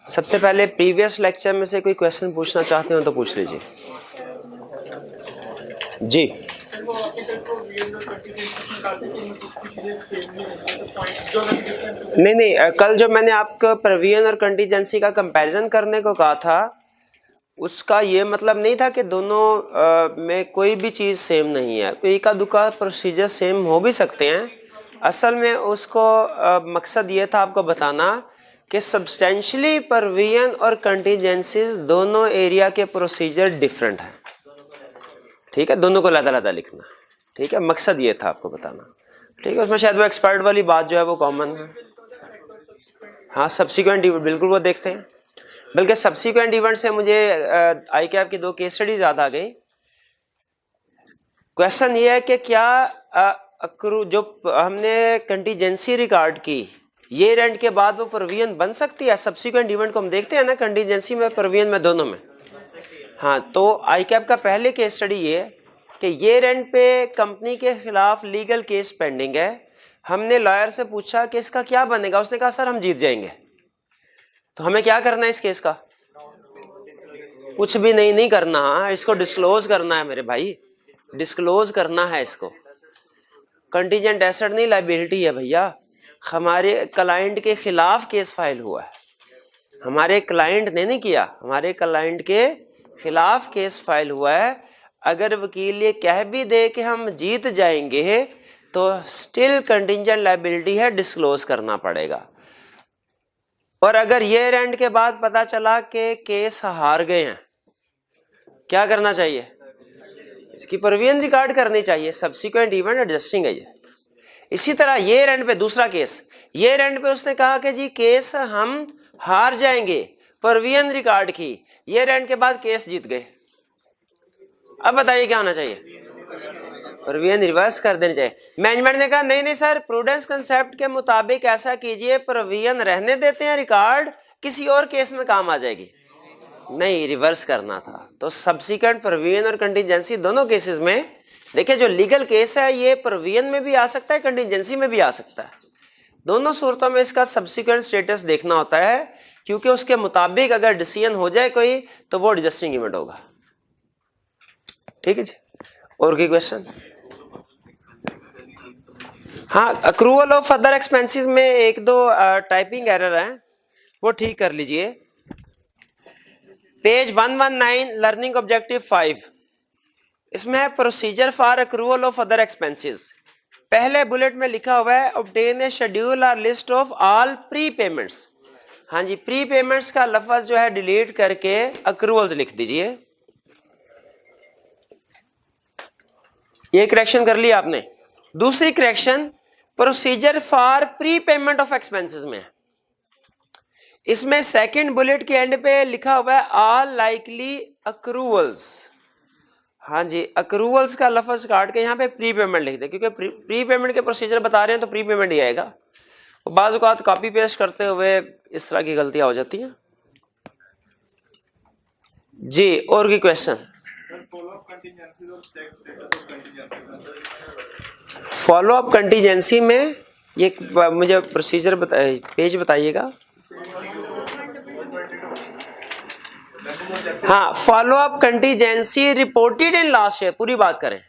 सबसे पहले previous lecture में से कोई क्वेश्चन पूछना चाहते हो तो पूछ लीजिए जी। नहीं, कल जो मैंने आपको प्रोविजन और कंटीजेंसी का कंपैरिजन करने को कहा था, उसका ये मतलब नहीं था कि दोनों में कोई भी चीज़ सेम नहीं है। एक का दुका प्रोसीजर सेम हो भी सकते हैं। असल में उसको मकसद ये था आपको बताना कि सब्सटेंशियली प्रोविजन और कंटीजेंसीज दोनों एरिया के प्रोसीजर डिफरेंट हैं। ठीक है, दोनों को अलग-अलग लिखना। ठीक है, मकसद ये था आपको बताना। ठीक है, उसमें शायद वो एक्सपर्ट वाली बात जो है वो कॉमन है। हाँ, सब्सिक्वेंट इवेंट बिल्कुल वो देखते हैं। बल्कि सब्सिक्वेंट इवेंट से मुझे ICAP की 2 केस स्टडीज याद आ गई। क्वेश्चन ये है कि क्या जो हमने कंटीजेंसी रिकॉर्ड की ये रेंट के बाद वो प्रोविजन बन सकती है? सब्सिक्वेंट इवेंट को हम देखते हैं ना, कंटीजेंसी में प्रोविजन में दोनों में। हाँ, तो ICAP का पहले केस स्टडी ये कि ये रेंट पे कंपनी के खिलाफ लीगल केस पेंडिंग है। हमने लॉयर से पूछा कि इसका क्या बनेगा, उसने कहा सर हम जीत जाएंगे। तो हमें क्या करना है इस केस का? कुछ भी नहीं करना, इसको डिस्क्लोज करना है मेरे भाई, डिस्क्लोज करना है इसको। कंटीजेंट एसेट नहीं, लायबिलिटी है भैया। हमारे क्लाइंट के खिलाफ केस फाइल हुआ है, हमारे क्लाइंट ने नहीं किया, हमारे क्लाइंट के खिलाफ केस फाइल हुआ है। अगर वकील ये कह भी दे कि हम जीत जाएंगे तो स्टिल कंटीजेंट लायबिलिटी है, डिस्क्लोज करना पड़ेगा। और अगर ये रेंट के बाद पता चला कि केस हार गए हैं, क्या करना चाहिए? इसकी प्रोविजन रिकॉर्ड करनी चाहिए। सब्सिक्वेंट इवेंट एडजस्टिंग है ये। इसी तरह ये रेंट पे दूसरा केस, ये रेंट पे उसने कहा कि जी केस हम हार जाएंगे, प्रोविजन रिकॉर्ड की, ये रेंट के बाद केस जीत गए। अब बताइए क्या होना चाहिए? प्रोविजन रिवर्स कर देनी चाहिए। मैनेजमेंट ने कहा नहीं सर, प्रूडेंस कंसेप्ट के मुताबिक ऐसा कीजिए, प्रोविजन रहने देते हैं, रिकॉर्ड किसी और केस में काम आ जाएगी। नहीं, रिवर्स करना था। तो सब्सिक्वेंट प्रोविजन और कंटीजेंसी दोनों केसेस में देखिए, जो लीगल केस है ये प्रोविजन में भी आ सकता है, कंटीजेंसी में भी आ सकता है। दोनों सूरतों में इसका सब्सिक्वेंट स्टेटस देखना होता है, क्योंकि उसके मुताबिक अगर डिसीजन हो जाए कोई तो वो एडजस्टिंग इवेंट होगा। ठीक है जी, और कोई क्वेश्चन? हाँ, अक्रूवल ऑफ अदर एक्सपेंसेस में 1-2 टाइपिंग एरर है, वो ठीक कर लीजिए। पेज 119 लर्निंग ऑब्जेक्टिव 5, इसमें है procedure for accrual of other expenses. पहले बुलेट में लिखा हुआ है ऑब्टेन ए शेड्यूल और list of all pre payments. हाँ जी, प्री पेमेंट्स का लफ्ज जो है डिलीट करके अक्रूवल्स लिख दीजिए। ये करेक्शन कर लिया आपने। दूसरी correction procedure for pre payment of expenses में, इसमें सेकंड बुलेट के एंड पे लिखा हुआ है ऑल लाइकली अक्रूवल्स। हाँ जी, अक्रूवल्स का लफ्ज काट के यहाँ पे प्री पेमेंट लिख दे, क्योंकि प्री पेमेंट के प्रोसीजर बता रहे हैं तो प्री पेमेंट ही आएगा। और बाज़ औक़ात कॉपी पेस्ट करते हुए इस तरह की गलतियां हो जाती हैं जी। और कोई क्वेश्चन? फॉलो अप कंटीजेंसी में ये मुझे प्रोसीजर पेज बताइएगा। हाँ, follow up contingency reported in last है, पूरी बात करें।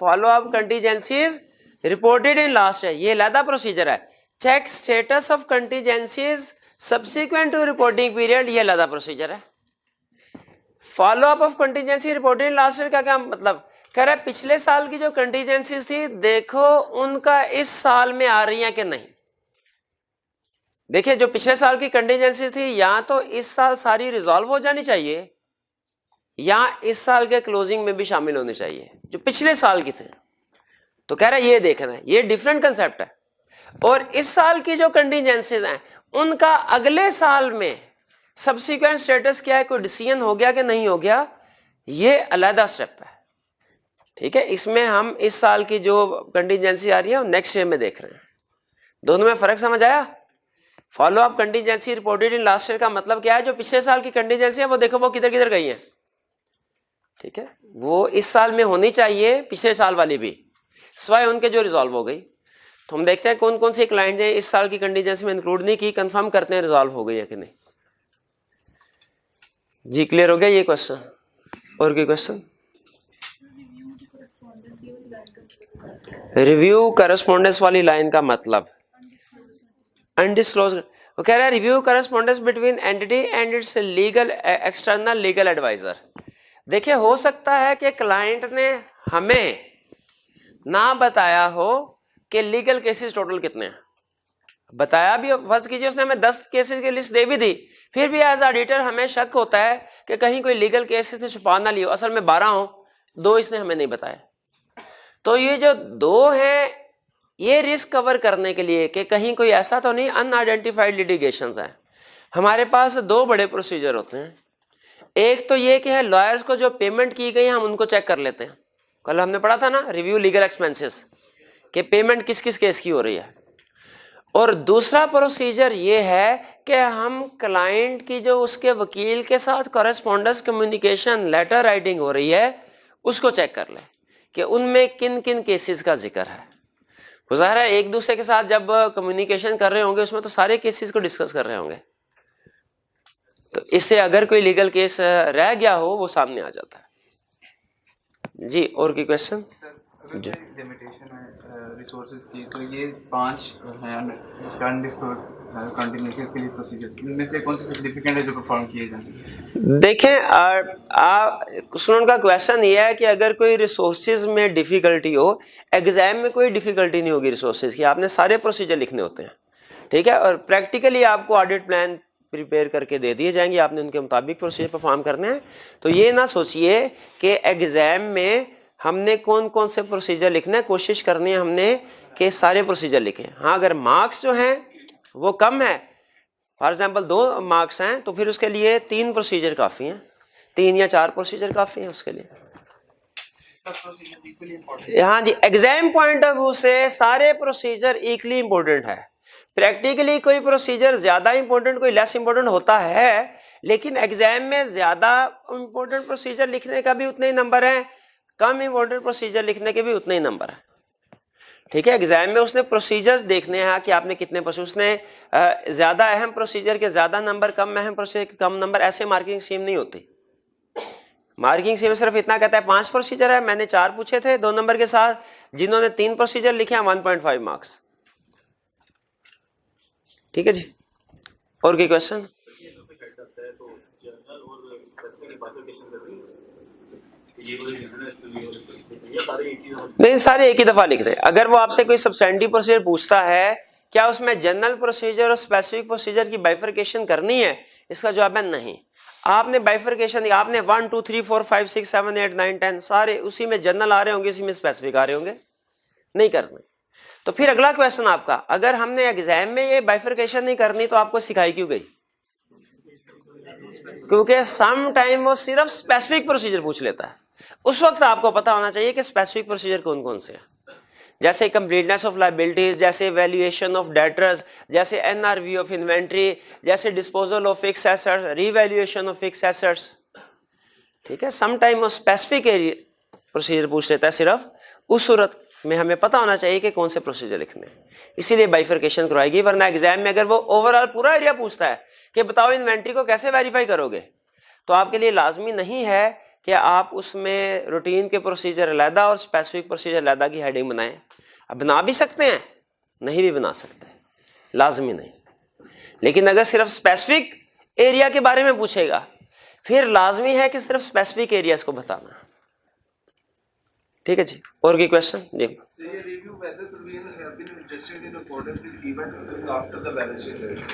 Follow up contingencies reported in last है, ये अलग प्रोसीजर है। Check status of contingencies subsequent to reporting period, ये अलग प्रोसीजर है। Follow up of contingency reported in last का क्या मतलब? कह रहा है पिछले साल की जो कंटीजेंसीज थी देखो उनका इस साल में आ रही है कि नहीं। देखिए, जो पिछले साल की कंटीजेंसीज थी या तो इस साल सारी रिजॉल्व हो जानी चाहिए या इस साल के क्लोजिंग में भी शामिल होने चाहिए, जो पिछले साल की थे। तो कह रहा है ये देखना है, ये डिफरेंट कंसेप्ट है। और इस साल की जो कंटीजेंसीज हैं उनका अगले साल में सब्सिक्वेंट स्टेटस क्या है, कोई डिसीजन हो गया कि नहीं हो गया, ये अलग स्टेप है। ठीक है, इसमें हम इस साल की जो कंटीजेंसी आ रही है नेक्स्ट ईयर में देख रहे हैं। दोनों में फर्क समझ आया? Follow up contingency reported in last year का मतलब क्या है? जो पिछले साल की कंटीजेंसी है वो देखो वो किधर किधर गई है। ठीक है, वो इस साल में होनी चाहिए, पिछले साल वाली भी, सिवाय उनके जो रिजॉल्व हो गई। तो हम देखते हैं कौन कौन सी क्लाइंट ने इस साल की कंटीजेंसी में इंक्लूड नहीं की, कंफर्म करते हैं रिजॉल्व हो गई है कि नहीं। जी क्लियर हो गया ये क्वेश्चन? और कोई क्वेश्चन? रिव्यू करस्पॉन्डेंस वाली लाइन का मतलब अनडिस्क्लोज, वो कह रहा है review correspondence between entity and its legal external legal adviser. देखिए हो सकता है कि क्लाइंट ने हमें ना बताया हो कि लीगल केसेस टोटल कितने हैं, बताया भी, फर्ज कीजिए उसने हमें 10 केसेस की लिस्ट दे भी दी, फिर भी एज ऑडिटर हमें शक होता है कि कहीं कोई लीगल केसेस ने छुपा ना लियो, असल में 12 हो, 2 इसने हमें नहीं बताया। तो ये जो 2 हैं ये रिस्क कवर करने के लिए कि कहीं कोई ऐसा तो नहीं अनआइडेंटिफाइड लिटिगेशंस है, हमारे पास 2 बड़े प्रोसीजर होते हैं। एक तो ये कि है लॉयर्स को जो पेमेंट की गई हम उनको चेक कर लेते हैं, कल हमने पढ़ा था ना रिव्यू लीगल एक्सपेंसेस कि पेमेंट किस किस केस की हो रही है। और दूसरा प्रोसीजर ये है कि हम क्लाइंट की जो उसके वकील के साथ कॉरेस्पॉन्डेंस कम्युनिकेशन लेटर राइटिंग हो रही है उसको चेक कर लें कि उनमें किन किन केसेस का जिक्र है। ज़ाहिर है एक दूसरे के साथ जब कम्युनिकेशन कर रहे होंगे उसमें तो सारे केसेस को डिस्कस कर रहे होंगे, तो इससे अगर कोई लीगल केस रह गया हो वो सामने आ जाता है। जी और कोई क्वेश्चन? जी लिमिटेशन है रिसोर्सेज की, तो ये 5 हैं अनडिस्क्लोज्ड कंटिन्यूएंसीज के लिए प्रोसीजर्स, इनमें से कौन सा सिग्निफिकेंट है जो परफॉर्म किए जाएंगे? देखें सुनन का क्वेश्चन ये है कि अगर कोई रिसोर्सेज में डिफिकल्टी हो, एग्जाम में कोई डिफिकल्टी नहीं होगी रिसोर्सेज की, आपने सारे प्रोसीजर लिखने होते हैं, ठीक है, और प्रैक्टिकली आपको ऑडिट प्लान प्रिपेयर करके दे दिए जाएंगे, आपने उनके मुताबिक प्रोसीजर परफॉर्म करने हैं। तो ये ना सोचिए कि एग्जाम में हमने कौन कौन से प्रोसीजर लिखना है, कोशिश करनी है हमने कि सारे प्रोसीजर लिखें। हाँ अगर मार्क्स जो हैं वो कम है, फॉर एग्जाम्पल 2 मार्क्स हैं, तो फिर उसके लिए 3 प्रोसीजर काफ़ी हैं, 3 या 4 प्रोसीजर काफ़ी हैं उसके लिए। हाँ जी, एग्जाम पॉइंट ऑफ व्यू से सारे प्रोसीजर इक्वली इंपॉर्टेंट है। प्रैक्टिकली कोई प्रोसीजर ज्यादा इंपॉर्टेंट कोई लेस इंपॉर्टेंट होता है, लेकिन एग्जाम में ज्यादा इंपॉर्टेंट प्रोसीजर लिखने का भी उतने ही नंबर है, कम इंपॉर्टेंट प्रोसीजर लिखने के भी उतने ही नंबर है, ठीक है। एग्जाम में उसने प्रोसीजर्स देखने हैं कि आपने कितने उसने ज्यादा अहम प्रोसीजर के ज्यादा नंबर, कम अहम प्रोसीजर के कम नंबर, ऐसे मार्किंग स्कीम नहीं होती। मार्किंग स्कीम सिर्फ इतना कहता है 5 प्रोसीजर है, मैंने 4 पूछे थे 2 नंबर के साथ, जिन्होंने 3 प्रोसीजर लिखे हैं 1.5 मार्क्स, ठीक है जी। और कोई क्वेश्चन? नहीं सारे एक ही दफा लिख दें। अगर वो आपसे कोई सब्सटेंटिव प्रोसीजर पूछता है क्या उसमें जनरल प्रोसीजर और स्पेसिफिक प्रोसीजर की बाइफरकेशन करनी है, इसका जवाब है नहीं। आपने बाइफरकेशन, आपने 1 2 3 4 5 6 7 8 9 10 सारे उसी में जनरल आ रहे होंगे, उसी में स्पेसिफिक आ रहे होंगे, नहीं करना। तो फिर अगला क्वेश्चन आपका, अगर हमने एग्जाम में ये बाइफरकेशन नहीं करनी तो आपको सिखाई क्यों गई? क्योंकि सम टाइम वो सिर्फ स्पेसिफिक प्रोसीजर पूछ लेता है, उस वक्त आपको पता होना चाहिए कि स्पेसिफिक प्रोसीजर कौन कौन से हैं, जैसे कंप्लीटनेस ऑफ लायबिलिटीज, जैसे वैल्यूएशन ऑफ डेटर्स, जैसे एनआरवी ऑफ इन्वेंट्री, जैसे disposal of fix assets, revaluation of fix assets, ठीक है। सम टाइम वो स्पेसिफिक प्रोसीजर पूछ लेता है, सिर्फ उस सूरत में हमें पता होना चाहिए कि कौन से प्रोसीजर लिखने हैं, इसीलिए बाइफरकेशन करवाएगी। वरना एग्जाम में अगर वो ओवरऑल पूरा एरिया पूछता है कि बताओ इन्वेंट्री को कैसे वेरीफाई करोगे, तो आपके लिए लाजमी नहीं है कि आप उसमें रूटीन के प्रोसीजर अलहदा और स्पेसिफिक प्रोसीजर अलहदा की हेडिंग बनाएं। अब बना भी सकते हैं, नहीं भी बना सकते, लाजमी नहीं। लेकिन अगर सिर्फ स्पेसिफिक एरिया के बारे में पूछेगा फिर लाजमी है कि सिर्फ स्पेसिफिक एरियाज को बताना, ठीक है जी। और कोई क्वेश्चन? जी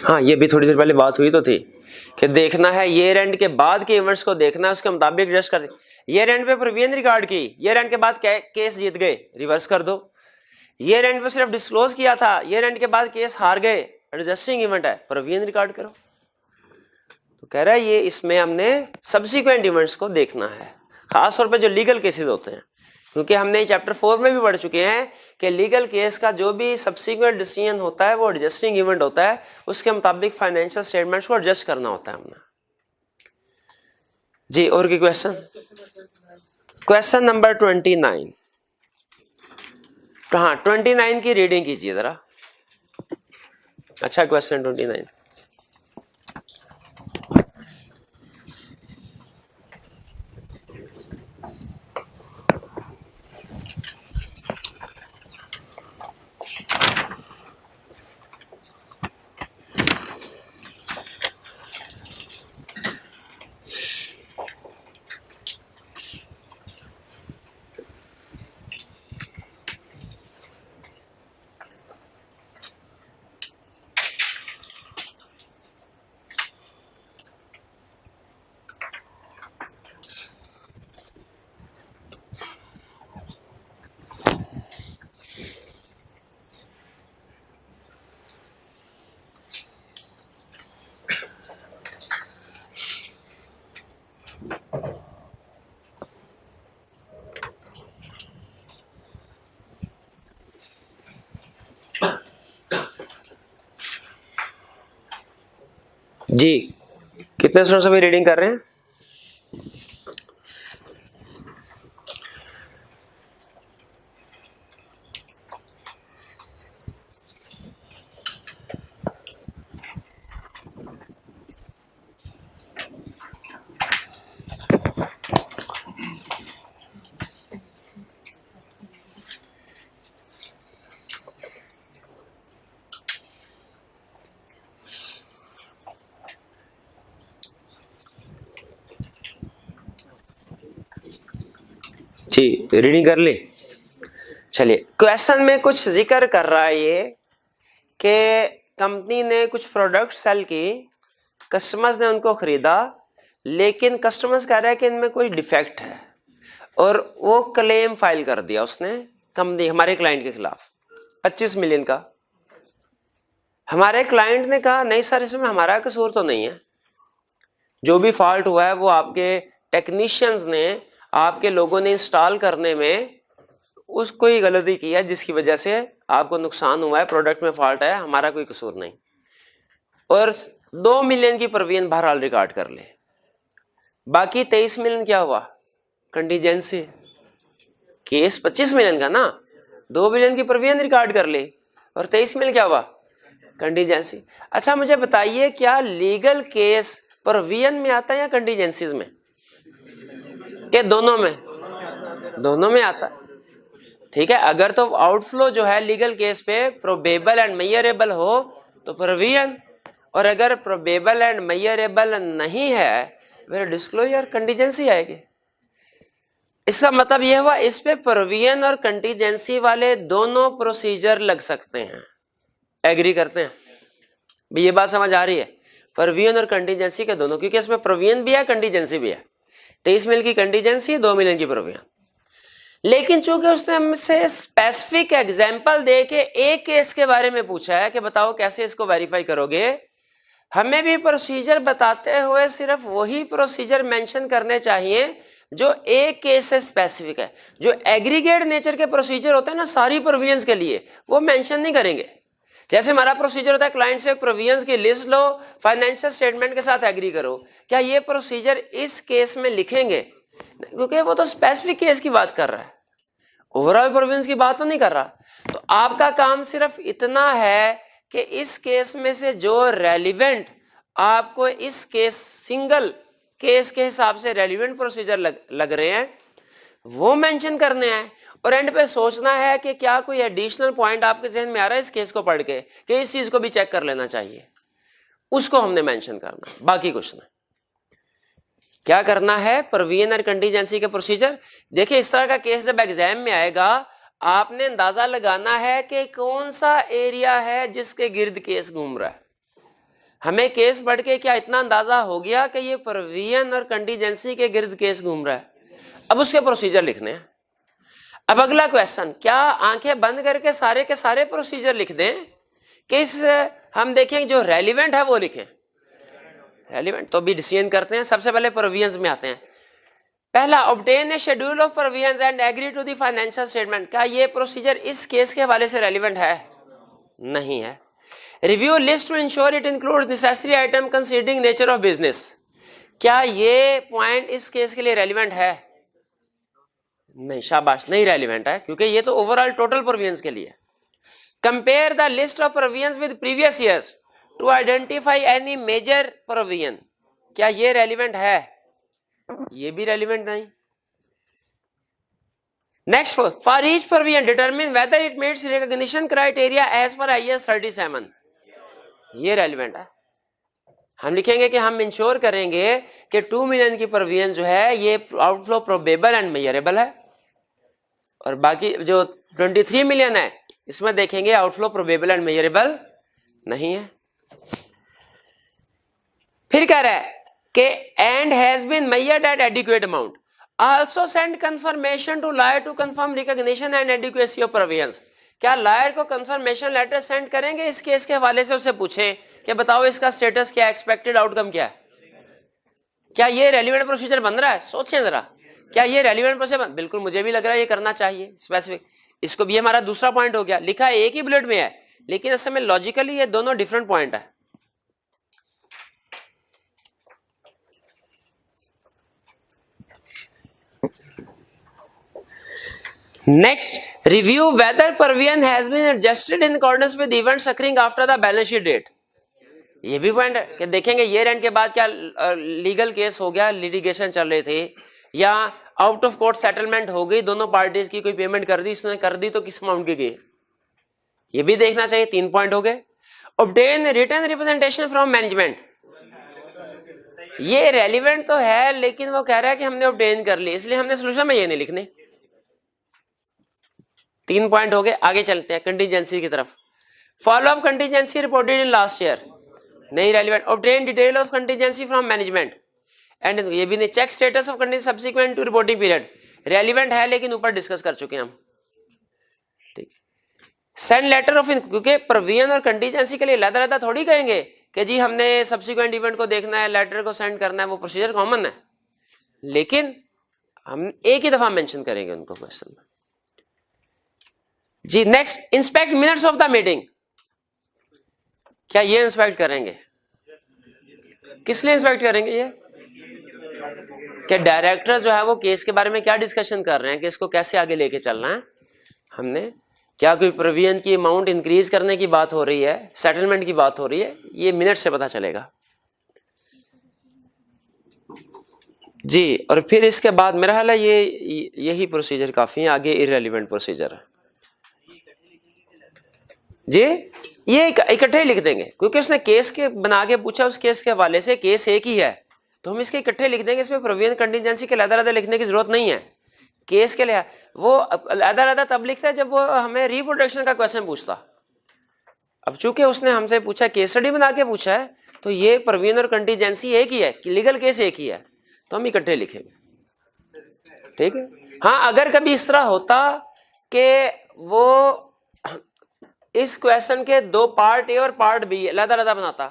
हाँ, ये भी थोड़ी देर पहले बात हुई तो थी कि देखना है ईयर एंड के बाद के इवेंट्स को देखना है, उसके मुताबिक एडजस्ट कर। ईयर एंड पे प्रोविजन रिकॉर्ड की, ईयर एंड के बाद केस जीत गए, रिवर्स कर दो। ईयर एंड पे सिर्फ डिस्क्लोज किया था, ईयर एंड के बाद केस हार गए, एडजस्टिंग इवेंट है, प्रोविजन रिकॉर्ड करो। तो कह रहा है ये इसमें हमने सब्सिक्वेंट इवेंट्स को देखना है, खासतौर पर जो लीगल केसेस होते हैं, क्योंकि हमने चैप्टर 4 में भी पढ़ चुके हैं कि लीगल केस का जो भी सब्सिक्वेंट डिसीजन होता है वो एडजस्टिंग इवेंट होता है, उसके मुताबिक फाइनेंशियल स्टेटमेंट्स को एडजस्ट करना होता है हमने जी। और की क्वेश्चन? क्वेश्चन नंबर 29, हाँ 29 की रीडिंग कीजिए जरा। अच्छा क्वेश्चन 29, जी कितने स्टूडेंट्स अभी रीडिंग कर रहे हैं? जी रीडिंग कर ली। चलिए क्वेश्चन में कुछ जिक्र कर रहा है ये कि कंपनी ने कुछ प्रोडक्ट सेल की, कस्टमर्स ने उनको खरीदा, लेकिन कस्टमर्स कह रहा है कि इनमें कोई डिफेक्ट है और वो क्लेम फाइल कर दिया उसने कंपनी हमारे क्लाइंट के खिलाफ 25 मिलियन का। हमारे क्लाइंट ने कहा नहीं सर इसमें हमारा कसूर तो नहीं है, जो भी फॉल्ट हुआ है वो आपके टेक्नीशियंस ने, आपके लोगों ने इंस्टॉल करने में उसको ही गलती की है जिसकी वजह से आपको नुकसान हुआ है, प्रोडक्ट में फॉल्ट है, हमारा कोई कसूर नहीं। और 2 मिलियन की प्रोविजन बहरहाल रिकॉर्ड कर ले। बाकी 23 मिलियन क्या हुआ? कंटीजेंसी। केस 25 मिलियन का ना, 2 मिलियन की प्रोविजन रिकॉर्ड कर ले और 23 मिलियन क्या हुआ? कंटीजेंसी। अच्छा मुझे बताइए क्या लीगल केस प्रोविजन में आता है या कंटीजेंसीज में? के दोनों में? दोनों में आता है। ठीक है, अगर तो आउटफ्लो जो है लीगल केस पे प्रोबेबल एंड मेजरेबल हो तो प्रोविजन, और अगर प्रोबेबल एंड मेजरेबल नहीं है फिर डिस्क्लोजर कंटीजेंसी आएगी। इसका मतलब यह हुआ इस पे प्रोविजन और कंटीजेंसी वाले दोनों प्रोसीजर लग सकते हैं। एग्री करते हैं भी? ये बात समझ आ रही है? प्रोविजन और कंटीजेंसी के दोनों, क्योंकि इसमें प्रोविजन भी है कंटीजेंसी भी है। 23 मिलियन की कंटीजेंसी, 2 मिलियन की प्रोविजन। लेकिन चूंकि उसने हमसे स्पेसिफिक एग्जांपल दे के एक केस के बारे में पूछा है कि बताओ कैसे इसको वेरीफाई करोगे, हमें भी प्रोसीजर बताते हुए सिर्फ वही प्रोसीजर मेंशन करने चाहिए जो एक केस से स्पेसिफिक है। जो एग्रीगेट नेचर के प्रोसीजर होते हैं ना सारी प्रोविजंस के लिए, वो मेंशन नहीं करेंगे। जैसे हमारा प्रोसीजर होता है क्लाइंट से प्रोविजंस की लिस्ट लो, फाइनेंशियल स्टेटमेंट के साथ एग्री करो, क्या ये प्रोसीजर इस केस में लिखेंगे? क्योंकि वो तो स्पेसिफिक केस की बात कर रहा है, ओवरऑल प्रोविजंस की बात तो नहीं कर रहा। तो आपका काम सिर्फ इतना है कि इस केस में से जो रेलिवेंट आपको इस केस सिंगल केस के हिसाब से रेलिवेंट प्रोसीजर लग रहे हैं वो मेंशन करने हैं, और एंड पे सोचना है कि क्या कोई एडिशनल पॉइंट आपके जहन में आ रहा है इस केस को पढ़ के कि इस चीज को भी चेक कर लेना चाहिए, उसको हमने मेंशन करना, बाकी कुछ नहीं। क्या करना है? प्रोविजन और कंटीजेंसी के प्रोसीजर। देखिए इस तरह का केस जब एग्जाम में आएगा आपने अंदाजा लगाना है कि कौन सा एरिया है जिसके गिर्द केस घूम रहा है। हमें केस पढ़ के क्या इतना अंदाजा हो गया कि ये प्रोविजन और कंटीजेंसी के गिर्द केस घूम रहा है? अब उसके प्रोसीजर लिखने हैं। अब अगला क्वेश्चन, क्या आंखें बंद करके सारे के सारे प्रोसीजर लिख दें कि इस हम देखें जो रेलिवेंट है वो लिखें? रेलिवेंट तो भी डिसीजन करते हैं। सबसे पहले प्रोविजंस में आते हैं। पहला, obtain a schedule of provisions and agree to the financial statement. क्या ये प्रोसीजर इस केस के हवाले से रेलिवेंट है? नहीं है। Review list to ensure it includes necessary item considering nature of business. क्या ये पॉइंट इस केस के लिए रेलिवेंट है? नहीं, शाबाश, नहीं रेलिवेंट है, क्योंकि ये तो ओवरऑल टोटल प्रोविजंस के लिए। Compare the list of provisions with previous years to identify any major provision. क्या ये रेलिवेंट है? ये भी रेलिवेंट नहीं। Next, for each provision determine whether it meets recognition criteria as per IAS 37। ये relevant है। हम लिखेंगे कि हम इंश्योर करेंगे कि 2 मिलियन की प्रोविजन जो है ये आउटफ्लो प्रोबेबल एंड मेजरेबल है, और बाकी जो 23 मिलियन है इसमें देखेंगे आउटफ्लो प्रोबेबल एंड मेजरेबल नहीं है। फिर कह रहा है कि and has been measured at adequate amount, also send confirmation to lawyer to confirm recognition and adequacy of provisions. क्या लायर को कंफर्मेशन लेटर सेंड करेंगे इस केस के हवाले से, उससे पूछें कि बताओ इसका स्टेटस क्या है, एक्सपेक्टेड आउटकम क्या है? क्या ये रेलिवेंट प्रोसीजर बन रहा है? सोचें जरा, क्या ये रेलिवेंट प्रोसीजर? बिल्कुल, मुझे भी लग रहा है ये करना चाहिए स्पेसिफिक। इसको भी हमारा दूसरा पॉइंट हो गया। लिखा है एक ही बुलेट में है, लेकिन असल में लॉजिकली ये दोनों डिफरेंट पॉइंट है। Next, review whether provision has been adjusted in accordance with events occurring after the balance sheet date. ये भी पॉइंट है कि देखेंगे ईयर एंड के बाद क्या लीगल केस हो गया, लिटिगेशन चल रहे थे, या आउट ऑफ कोर्ट सेटलमेंट हो गई, दोनों पार्टीज की, कोई पेमेंट कर दी, इसने कर दी तो किस अमाउंट की गई, ये भी देखना चाहिए। 3 पॉइंट हो गए। Obtain written representation from management, ये रेलिवेंट तो है लेकिन वो कह रहा है कि हमने ऑब्टेन कर ली, इसलिए हमने सोल्यूशन में ये नहीं लिखने। 3 पॉइंट हो गए। आगे चलते हैं कंटीजेंसी की तरफ। Follow up contingency reported in last year, नहीं relevant. Obtain detail of contingency from management and, ये भी नहीं। Check status of contingency subsequent to reporting period, relevant है लेकिन ऊपर डिस्कस कर चुके हैं हम। ठीक। सेंड लेटर ऑफ, क्योंकि प्रोविजन और कंटीजेंसी के लिए अलग-अलग थोड़ी कहेंगे कि जी हमने सब्सिक्वेंट इवेंट को देखना है, लेटर को सेंड करना है, वो प्रोसीजर कॉमन है, लेकिन हम एक ही दफा मेंशन करेंगे उनको क्वेश्चन में। जी next, inspect minutes of the meeting, क्या ये इंस्पेक्ट करेंगे? किस लिए इंस्पेक्ट करेंगे ये? कि डायरेक्टर जो है वो केस के बारे में क्या डिस्कशन कर रहे हैं कि इसको कैसे आगे लेके चलना है। हमने क्या कोई प्रोविजन की अमाउंट इंक्रीज करने की बात हो रही है, सेटलमेंट की बात हो रही है, ये मिनट से पता चलेगा। जी, और फिर इसके बाद मेरा ख्याल है यही प्रोसीजर काफी है, आगे इररिलेवेंट प्रोसीजर है। जी ये इकट्ठे ही लिख देंगे क्योंकि उसने केस के बना के पूछा, उस केस के हवाले से केस एक ही है तो हम इसके इकट्ठे लिख देंगे। इसमें प्रोविजन कंटीजेंसी के अलग-अलग लिखने की जरूरत नहीं है। केस के लिए वो अलग-अलग तब लिखता है जब वो हमें रिप्रोडक्शन का क्वेश्चन पूछता। अब चूंकि उसने हमसे पूछा, केस स्टडी बना के पूछा है, तो ये प्रोविजन और कंटीजेंसी एक ही है, लीगल केस एक ही है, तो हम इकट्ठे लिखेंगे। ठीक है। हाँ, अगर कभी इस तरह होता कि वो इस क्वेश्चन के 2 पार्ट ए और पार्ट बी अलग-अलग बनाता,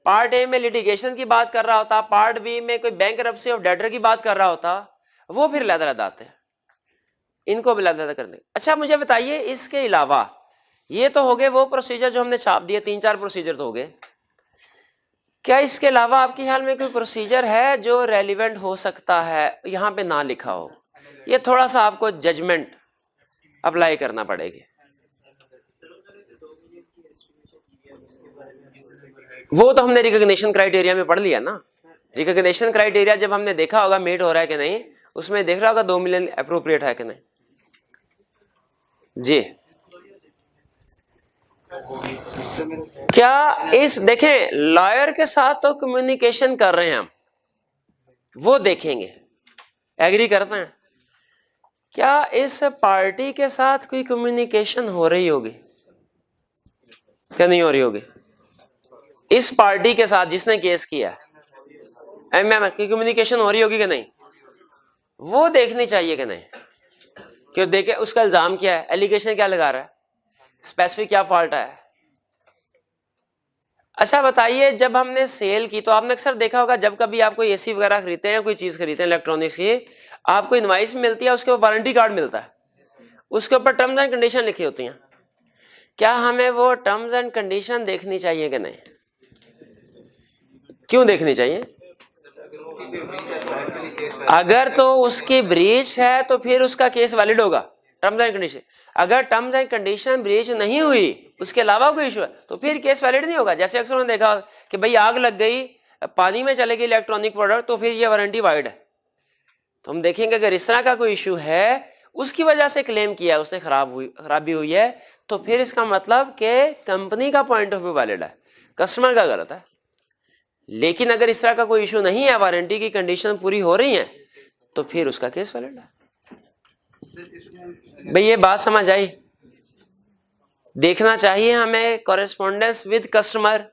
पार्ट ए में लिटिगेशन की बात कर रहा होता, पार्ट बी में कोई बैंकरप्सी ऑफ डेटर की बात कर रहा होता, वो फिर अलग-अलग आते हैं, इनको भी अलग-अलग कर देंगे। अच्छा मुझे बताइए, इसके अलावा ये तो हो गए वो प्रोसीजर जो हमने छाप दिए, 3-4 प्रोसीजर तो हो गए, क्या इसके अलावा आपके ख्याल में कोई प्रोसीजर है जो रेलिवेंट हो सकता है, यहां पे ना लिखा हो? ये थोड़ा सा आपको जजमेंट अप्लाई करना पड़ेगी। वो तो हमने रिकॉग्निशन क्राइटेरिया में पढ़ लिया ना। रिकॉग्निशन क्राइटेरिया जब हमने देखा होगा मीट हो रहा है कि नहीं, उसमें देख रहा होगा 2 मिलियन एप्रोप्रिएट है कि नहीं। जी क्या इस देखें, लॉयर के साथ तो कम्युनिकेशन कर रहे हैं हम, वो देखेंगे, एग्री करते हैं। क्या इस पार्टी के साथ कोई कम्युनिकेशन हो रही होगी क्या नहीं हो रही होगी? इस पार्टी के साथ जिसने केस किया एमएम की कम्युनिकेशन हो रही होगी कि नहीं, वो देखनी चाहिए कि नहीं। क्यों देखे उसका इल्जाम क्या है, एलिगेशन क्या लगा रहा है, स्पेसिफिक क्या फॉल्ट है। अच्छा बताइए, जब हमने सेल की तो आपने अक्सर देखा होगा, जब कभी आप कोई एसी वगैरह खरीदते हैं, कोई चीज खरीदते हैं इलेक्ट्रॉनिक्स की, आपको इनवाइस मिलती है, उसके ऊपर वारंटी कार्ड मिलता है, उसके ऊपर टर्म्स एंड कंडीशन लिखी होती हैं। क्या हमें वो टर्म्स एंड कंडीशन देखनी चाहिए कि नहीं? क्यों देखनी चाहिए? अगर तो उसकी ब्रीच है तो फिर उसका केस वैलिड होगा, टर्म्स एंड कंडीशन। अगर टर्म्स एंड कंडीशन ब्रीच नहीं हुई, उसके अलावा कोई इशू है, तो फिर केस वैलिड नहीं होगा। जैसे अक्सर उन्होंने देखा कि भाई आग लग गई, पानी में चले गई इलेक्ट्रॉनिक प्रोडक्ट, तो फिर ये वारंटी वाइड है। तो हम देखेंगे अगर इस तरह का कोई इशू है, उसकी वजह से क्लेम किया उसने, खराबी हुई है, तो फिर इसका मतलब कि कंपनी का पॉइंट ऑफ व्यू वैलिड है, कस्टमर का गलत है। लेकिन अगर इस तरह का कोई इशू नहीं है, वारंटी की कंडीशन पूरी हो रही है, तो फिर उसका केस वैलिड है। भाई ये बात समझ आई? देखना चाहिए हमें कॉरेस्पॉन्डेंस विद कस्टमर,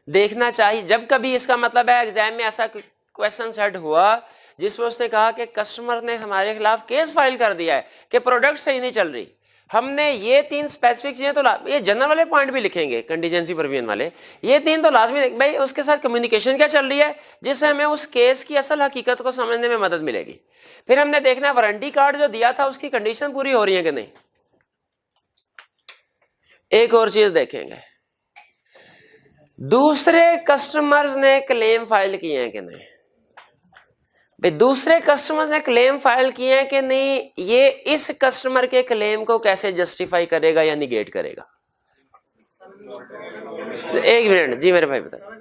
देखना चाहिए जब कभी इसका मतलब है एग्जाम में ऐसा क्वेश्चन सेट हुआ जिसमें उसने कहा कि कस्टमर ने हमारे खिलाफ केस फाइल कर दिया है कि प्रोडक्ट सही नहीं चल रही, हमने ये 3 स्पेसिफिक चीजें, तो ये जनरल वाले पॉइंट भी लिखेंगे कंटीजेंसी प्रोविजन वाले, ये 3 तो लाजमी। भाई उसके साथ कम्युनिकेशन क्या चल रही है जिससे हमें उस केस की असल हकीकत को समझने में मदद मिलेगी। फिर हमने देखना है वारंटी कार्ड जो दिया था उसकी कंडीशन पूरी हो रही है कि नहीं। एक और चीज देखेंगे, दूसरे कस्टमर्स ने क्लेम फाइल किए हैं कि नहीं। भाई दूसरे कस्टमर्स ने क्लेम फाइल किए हैं कि नहीं, ये इस कस्टमर के क्लेम को कैसे जस्टिफाई करेगा या निगेट करेगा? एक मिनट जी मेरे भाई बताए।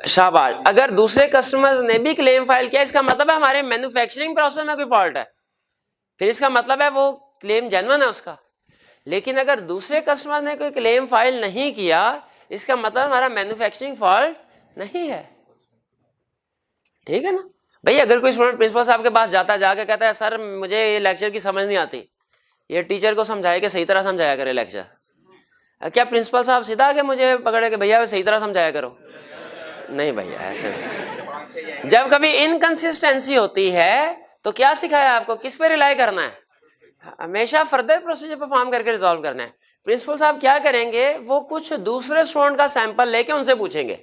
शाबाश, अगर दूसरे कस्टमर्स ने भी क्लेम फाइल किया इसका मतलब है हमारे मैन्युफैक्चरिंग प्रोसेस में कोई फॉल्ट है, फिर इसका मतलब है वो क्लेम जेन्युइन है उसका। लेकिन अगर दूसरे कस्टमर ने कोई क्लेम फाइल नहीं किया इसका मतलब हमारा मैन्युफैक्चरिंग फॉल्ट नहीं है। ठीक है ना भाई? अगर कोई स्टूडेंट प्रिंसिपल साहब के पास जाता जाके कहता है सर मुझे ये लेक्चर की समझ नहीं आती, ये टीचर को समझाए कि सही तरह समझाया करे लेक्चर, क्या प्रिंसिपल साहब सीधा आके मुझे पकड़े के भैया सही तरह समझाया करो? नहीं भैया, ऐसे नहीं। जब कभी इनकंसिस्टेंसी होती है तो क्या सिखाया आपको, किस पे रिलाई करना है? हमेशा फर्दर प्रोसीजर परफॉर्म करके रिजॉल्व करना है। प्रिंसिपल साहब क्या करेंगे, वो कुछ दूसरे स्टूडेंट का सैंपल लेके उनसे पूछेंगे,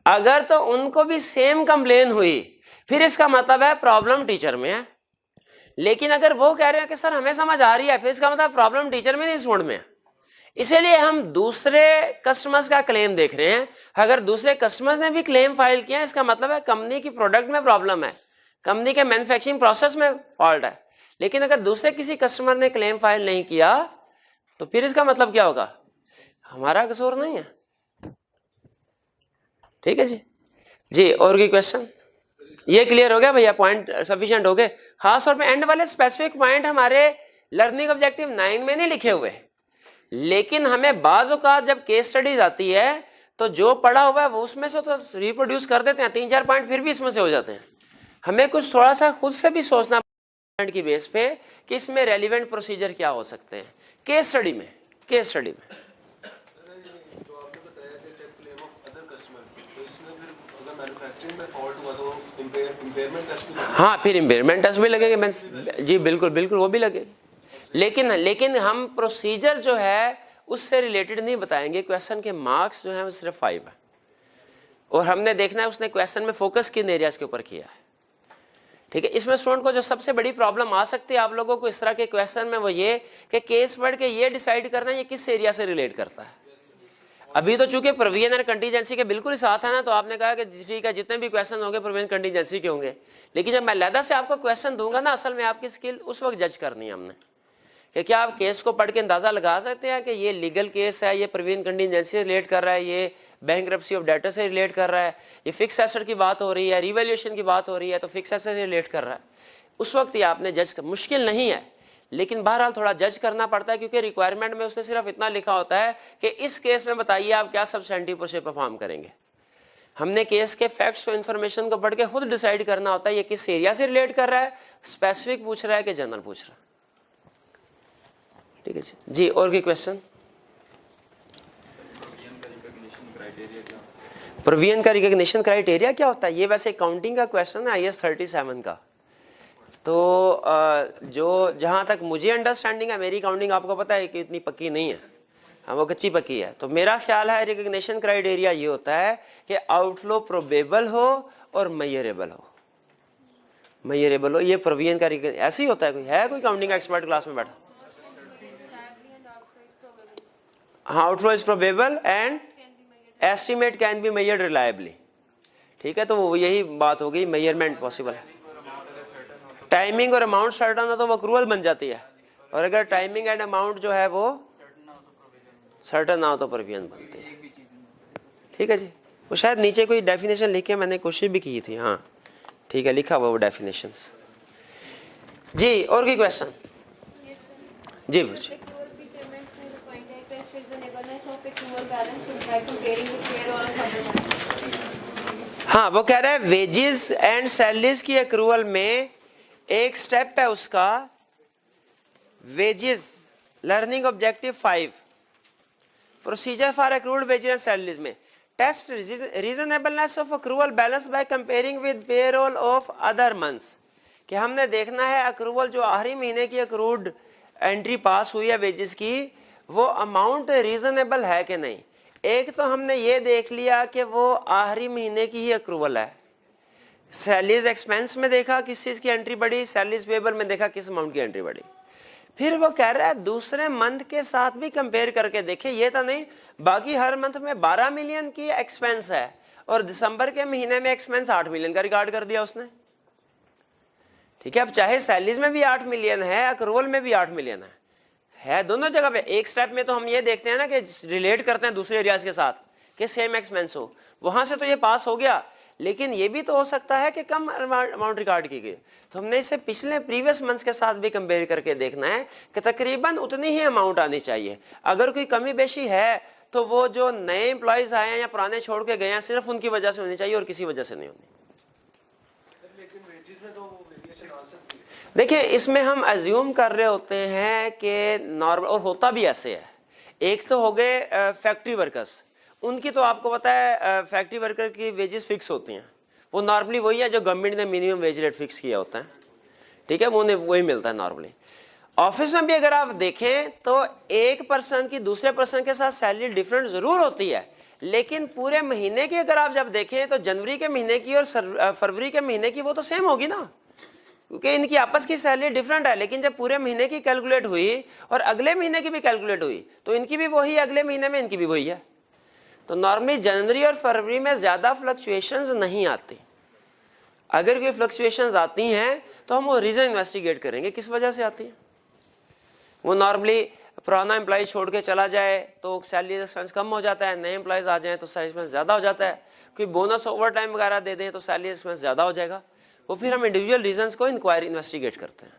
अगर तो उनको भी सेम कंप्लेन हुई फिर इसका मतलब है प्रॉब्लम टीचर में है। लेकिन अगर वो कह रहे हैं कि सर हमें समझ आ रही है, फिर इसका मतलब प्रॉब्लम टीचर में नहीं स्टूडेंट में है। इसीलिए हम दूसरे कस्टमर्स का क्लेम देख रहे हैं। अगर दूसरे कस्टमर्स ने भी क्लेम फाइल किया इसका मतलब है कंपनी की प्रोडक्ट में प्रॉब्लम है, कंपनी के मैन्युफैक्चरिंग प्रोसेस में फॉल्ट है। लेकिन अगर दूसरे किसी कस्टमर ने क्लेम फाइल नहीं किया तो फिर इसका मतलब क्या होगा, हमारा कसूर नहीं है। ठीक है जी। जी और कोई क्वेश्चन? ये क्लियर हो गया भैया, पॉइंट सफिशिएंट हो गए। खासतौर पे एंड वाले स्पेसिफिक पॉइंट हमारे लर्निंग ऑब्जेक्टिव 9 में नहीं लिखे हुए, लेकिन हमें बाज़ औक़ात जब केस स्टडीज आती है तो जो पढ़ा हुआ है वो उसमें से तो रिप्रोड्यूस कर देते हैं, 3-4 पॉइंट फिर भी इसमें से हो जाते हैं। हमें कुछ थोड़ा सा खुद से भी सोचना की बेस पे कि इसमें रेलिवेंट प्रोसीजर क्या हो सकते हैं केस स्टडी में। केस स्टडी में जो आपने बताया कि check claim of other customers, तो इसमें फिर अगर मैन्युफैक्चरिंग में फॉल्ट हुआ तो इंपेयरमेंट टेस्ट भी लगेगा? हाँ, फिर इंपेयरमेंट टेस्ट भी लगेगा जी, बिल्कुल बिल्कुल वो भी लगेगा। लेकिन हम प्रोसीजर जो है उससे रिलेटेड नहीं बताएंगे। क्वेश्चन के मार्क्स जो है वो सिर्फ 5 है और हमने देखना है उसने क्वेश्चन में फोकस किन एरियाज के ऊपर किया है। ठीक है, इसमें स्टूडेंट को जो सबसे बड़ी प्रॉब्लम आ सकती है आप लोगों को इस तरह के क्वेश्चन में वो ये कि केस पढ़ के ये डिसाइड करना ये किस एरिया से रिलेट करता है। अभी तो चूंकि प्रोविजन और कंटीजेंसी के बिल्कुल ही साथ है ना, तो आपने कहा कि ठीक है जितने भी क्वेश्चन होंगे प्रोविजन कंटीजेंसी के होंगे। लेकिन जब मैं लहदा से आपको क्वेश्चन दूंगा ना, असल में आपकी स्किल उस वक्त जज करनी है हमने कि क्या आप केस को पढ़ के अंदाजा लगा सकते हैं कि ये लीगल केस है, ये प्रोविजन कंटीजेंसी से रिलेट कर रहा है, ये बैंकरप्सी ऑफ डेटर से रिलेट कर रहा है, ये फिक्स एसेट की बात हो रही है, रिवैल्यूएशन की बात हो रही है तो फिक्स एसेट से रिलेट कर रहा है। उस वक्त ये आपने जज कर, मुश्किल नहीं है लेकिन बहरहाल थोड़ा जज करना पड़ता है क्योंकि रिक्वायरमेंट में उसने सिर्फ इतना लिखा होता है कि इस केस में बताइए आप क्या सब्सटेंटिव प्रोसीजर परफॉर्म करेंगे। हमने केस के फैक्ट्स और इन्फॉर्मेशन को पढ़ के खुद डिसाइड करना होता है ये किस एरिया से रिलेट कर रहा है, स्पेसिफिक पूछ रहा है कि जनरल पूछ रहा है। ठीक है जी, और कोई क्वेश्चन? प्रोविजन का रिकॉग्निशन क्राइटेरिया क्या होता है? ये वैसे अकाउंटिंग का क्वेश्चन है IAS 37 का। तो जो जहाँ तक मुझे अंडरस्टैंडिंग है, मेरी अकाउंटिंग आपको पता है कि इतनी पक्की नहीं है, हाँ वो कच्ची पक्की है। तो मेरा ख्याल है रिकॉग्निशन क्राइटेरिया ये होता है कि आउटफ्लो प्रोबेबल हो और मेजरेबल हो। मेजरेबल हो ये प्रोविजन का ऐसे ही होता है। कोई अकाउंटिंग का एक्सपर्ट क्लास में बैठा? हाँ, outflow is probable and estimate can be measured reliably. ठीक है, तो वो यही बात हो गई, मेजरमेंट पॉसिबल है। टाइमिंग और अमाउंट सर्टन हो तो वो अक्रूवल बन जाती है, और अगर टाइमिंग एंड अमाउंट जो है वो सर्टन ना हो तो प्रोविजन बनती है। ठीक है जी, वो शायद नीचे कोई डेफिनेशन लिखे, मैंने कोशिश भी की थी। हाँ ठीक है, लिखा हुआ वो डेफिनेशंस। जी और कोई क्वेश्चन? जी पूछिए। हाँ, वो कह रहा है वेजेस एंड सैलरीज की अक्रूवल में एक स्टेप है उसका, wages learning objective 5 procedure for accrual wages and salaries में test reasonableness of accrual balance by comparing with payroll of other months. कि हमने देखना है अक्रूवल जो आखिरी महीने की अक्रूड एंट्री पास हुई है वेजेस की, वो अमाउंट रीजनेबल है कि नहीं। एक तो हमने ये देख लिया कि वो आखिरी महीने की ही अक्रूवल है। सैलरीज एक्सपेंस में देखा किस चीज़ की एंट्री बढ़ी, सैलरीज पेबल में देखा किस अमाउंट की एंट्री बढ़ी। फिर वो कह रहा है दूसरे मंथ के साथ भी कंपेयर करके देखे, ये तो नहीं बाकी हर मंथ में 12 मिलियन की एक्सपेंस है और दिसंबर के महीने में एक्सपेंस 8 मिलियन का रिकॉर्ड कर दिया उसने। ठीक है, अब चाहे सैलरीज में भी 8 मिलियन है, अक्रूवल में भी 8 मिलियन है दोनों जगह पे। एक स्टेप में तो हम ये देखते हैं ना कि रिलेट करते हैं दूसरे एरियाज के साथ कि सेम एक्सपेंस हो, वहां से तो ये पास हो गया, लेकिन ये भी तो हो सकता है कि कम अमाउंट रिकॉर्ड की गई। तो हमने इसे पिछले प्रीवियस मंथ्स के साथ भी कंपेयर करके देखना है कि तकरीबन उतनी ही अमाउंट आनी चाहिए। अगर कोई कमी बेशी है तो वो जो नए एम्प्लॉयज आए हैं या पुराने छोड़ के गए हैं सिर्फ उनकी वजह से होनी चाहिए और किसी वजह से नहीं होनी। लेकिन वेजेस में तो वेरिएशन आ सकती है। देखिए, इसमें हम अज्यूम कर रहे होते हैं कि नॉर्मल, और होता भी ऐसे है। एक तो हो गए फैक्ट्री वर्कर्स, उनकी तो आपको पता है फैक्ट्री वर्कर की वेजेस फिक्स होती हैं, वो नॉर्मली वही है जो गवर्नमेंट ने मिनिमम वेज रेट फिक्स किया होता है। ठीक है, वो उन्हें वही मिलता है नॉर्मली। ऑफिस में भी अगर आप देखें तो एक पर्सन की दूसरे पर्सन के साथ सैलरी डिफरेंट जरूर होती है, लेकिन पूरे महीने की अगर आप जब देखें तो जनवरी के महीने की और फरवरी के महीने की वो तो सेम होगी ना, क्योंकि इनकी आपस की सैलरी डिफरेंट है। लेकिन जब पूरे महीने की कैलकुलेट हुई और अगले महीने की भी कैलकुलेट हुई तो इनकी भी वही, अगले महीने में इनकी भी वही है। तो नॉर्मली जनवरी और फरवरी में ज्यादा फ्लक्चुएशंस नहीं आती। अगर कोई फ्लक्चुएशंस आती हैं तो हम वो रीजन इन्वेस्टिगेट करेंगे किस वजह से आती हैं। वो नॉर्मली पुराना एम्प्लॉय छोड़ के चला जाए तो सैलरी एक्सपेंस कम हो जाता है, नए एम्प्लॉयज आ जाएं तो सैलरी एक्सपेंस ज़्यादा हो जाता है, कोई बोनस ओवर टाइम वगैरह दे दें तो सैलरी एक्सपेंस ज़्यादा हो जाएगा। वो फिर हम इंडिविजुअल रीजंस को इंक्वायरी इन्वेस्टिगेट करते हैं।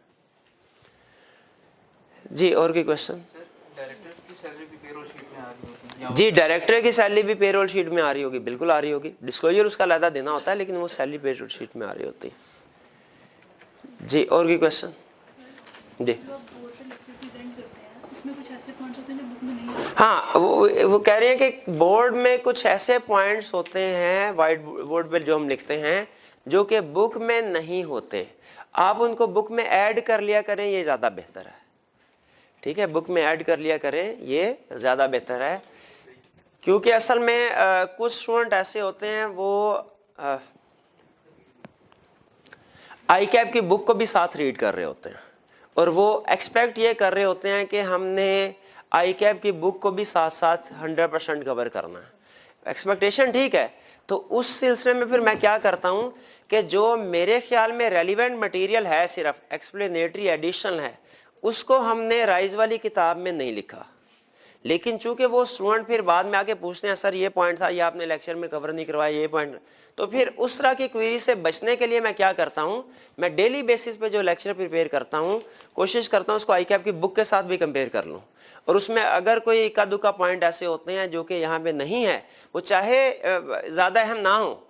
जी, और कोई क्वेश्चन? डायरेक्टर्स की सैलरी भी पेरोल शीट में आ रही होगी? जी, डायरेक्टर की सैलरी भी पेरोल शीट में आ रही होगी, बिल्कुल आ रही होगी। डिस्क्लोजर उसका अलग देना होता है, लेकिन वो सैलरी पेरोल शीट में आ रही होती है। जी, और कोई क्वेश्चन? जी हाँ, वो कह रहे हैं कि बोर्ड में कुछ ऐसे पॉइंट्स होते हैं वाइट बोर्ड पर जो हम लिखते हैं जो कि बुक में नहीं होते, आप उनको बुक में ऐड कर लिया करें, ये ज़्यादा बेहतर है। ठीक है, बुक में ऐड कर लिया करें, ये ज़्यादा बेहतर है, क्योंकि असल में कुछ स्टूडेंट ऐसे होते हैं वो आई कैप की बुक को भी साथ रीड कर रहे होते हैं और वो एक्सपेक्ट ये कर रहे होते हैं कि हमने आई कैप की बुक को भी साथ साथ 100% कवर करना है। एक्सपेक्टेशन ठीक है, तो उस सिलसिले में फिर मैं क्या करता हूँ कि जो मेरे ख्याल में रेलिवेंट मटेरियल है, सिर्फ एक्सप्लेनेटरी एडिशनल है, उसको हमने राइज वाली किताब में नहीं लिखा। लेकिन चूंकि वो स्टूडेंट फिर बाद में आके पूछते हैं सर ये पॉइंट था, ये आपने लेक्चर में कवर नहीं करवाया, ये पॉइंट, तो फिर उस तरह की क्वेरी से बचने के लिए मैं क्या करता हूँ, मैं डेली बेसिस पे जो लेक्चर प्रिपेयर करता हूँ कोशिश करता हूँ उसको आई कैप की बुक के साथ भी कंपेयर कर लूँ, और उसमें अगर कोई इक्का दुक्का पॉइंट ऐसे होते हैं जो कि यहाँ पे नहीं है, वो चाहे ज़्यादा अहम ना हो,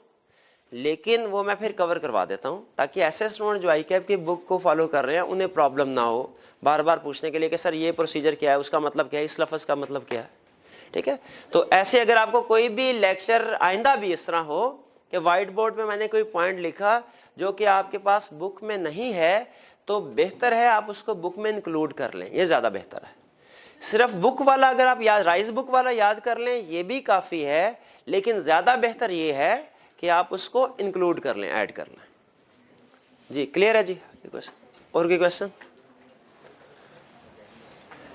लेकिन वो मैं फिर कवर करवा देता हूँ, ताकि ऐसे स्टूडेंट जो आई कैप की बुक को फॉलो कर रहे हैं उन्हें प्रॉब्लम ना हो बार बार पूछने के लिए कि सर ये प्रोसीजर क्या है, उसका मतलब क्या है, इस लफ्ज़ का मतलब क्या है। ठीक है, तो ऐसे अगर आपको कोई भी लेक्चर आइंदा भी इस तरह हो कि वाइट बोर्ड पे मैंने कोई पॉइंट लिखा जो कि आपके पास बुक में नहीं है, तो बेहतर है आप उसको बुक में इंक्लूड कर लें, ये ज़्यादा बेहतर है। सिर्फ बुक वाला अगर आप याद, राइज बुक वाला याद कर लें ये भी काफ़ी है, लेकिन ज़्यादा बेहतर ये है कि आप उसको इंक्लूड कर लें, ऐड कर लें। जी, क्लियर है जी? क्वेश्चन और कोई क्वेश्चन?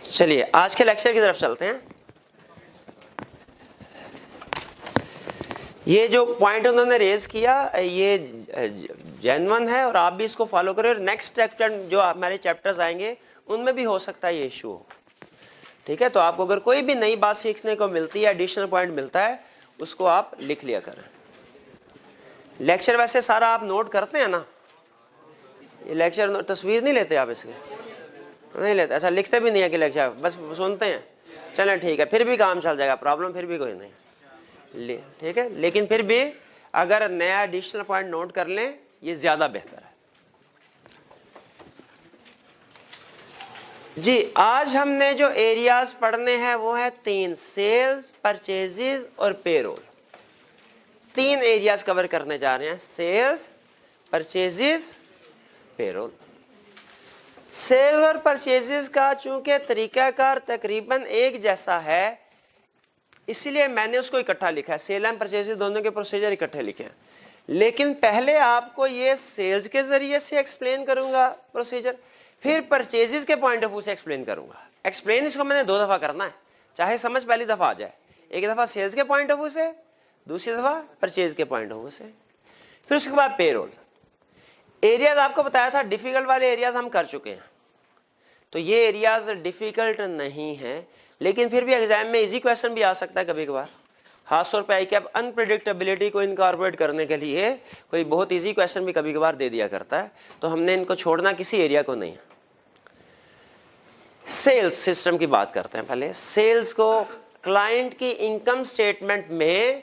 चलिए आज के लेक्चर की तरफ चलते हैं। ये जो पॉइंट उन्होंने रेज किया ये जेन्युइन है और आप भी इसको फॉलो करें, और नेक्स्ट चैप्टर जो हमारे चैप्टर्स आएंगे उनमें भी हो सकता है ये इशू हो। ठीक है, तो आपको अगर कोई भी नई बात सीखने को मिलती है, एडिशनल पॉइंट मिलता है, उसको आप लिख लिया करें। लेक्चर वैसे सारा आप नोट करते हैं ना? ये लेक्चर तस्वीर नहीं लेते आप इसके? नहीं लेते, ऐसा लिखते भी नहीं है कि लेक्चर बस सुनते हैं, चलें ठीक है, फिर भी काम चल जाएगा, प्रॉब्लम फिर भी कोई नहीं। ठीक है, लेकिन फिर भी अगर नया एडिशनल पॉइंट नोट कर लें ये ज़्यादा बेहतर है। जी, आज हमने जो एरियाज पढ़ने हैं वो है 3, सेल्स, परचेजेस और पेरोल। 3 एरियाज कवर करने जा रहे हैं, सेल्स, परचेजेस, पेरोल। सेल और परचेजेस का चूंकि तरीकाकार तकरीबन एक जैसा है, इसीलिए मैंने उसको इकट्ठा लिखा है। सेल एंड परचेजेस दोनों के प्रोसीजर इकट्ठे लिखे हैं, लेकिन पहले आपको ये सेल्स के जरिए से एक्सप्लेन करूंगा प्रोसीजर, फिर परचेजेस के पॉइंट ऑफ व्यू से एक्सप्लेन करूंगा। एक्सप्लेन इसको मैंने 2 दफा करना है, चाहे समझ पहली दफा आ जाए। एक दफा सेल्स के पॉइंट ऑफ व्यू से, दूसरी दफा परचेज के पॉइंट ऑफ व्यू से। फिर उसके बाद पेरोल। एरियाज आपको बताया था, डिफिकल्ट वाले एरियाज हम कर चुके हैं, तो ये एरियाज डिफिकल्ट नहीं है, लेकिन फिर भी एग्जाम में इजी क्वेश्चन भी आ सकता है कभी कभार। खास तौर पे आई कैप अनप्रिडिक्टेबिलिटी को इनकॉर्पोरेट करने के लिए कोई बहुत इजी क्वेश्चन भी कभी कभार दे दिया करता है, तो हमने इनको छोड़ना किसी एरिया को नहीं है। सेल्स सिस्टम की बात करते हैं पहले। सेल्स को क्लाइंट की इनकम स्टेटमेंट में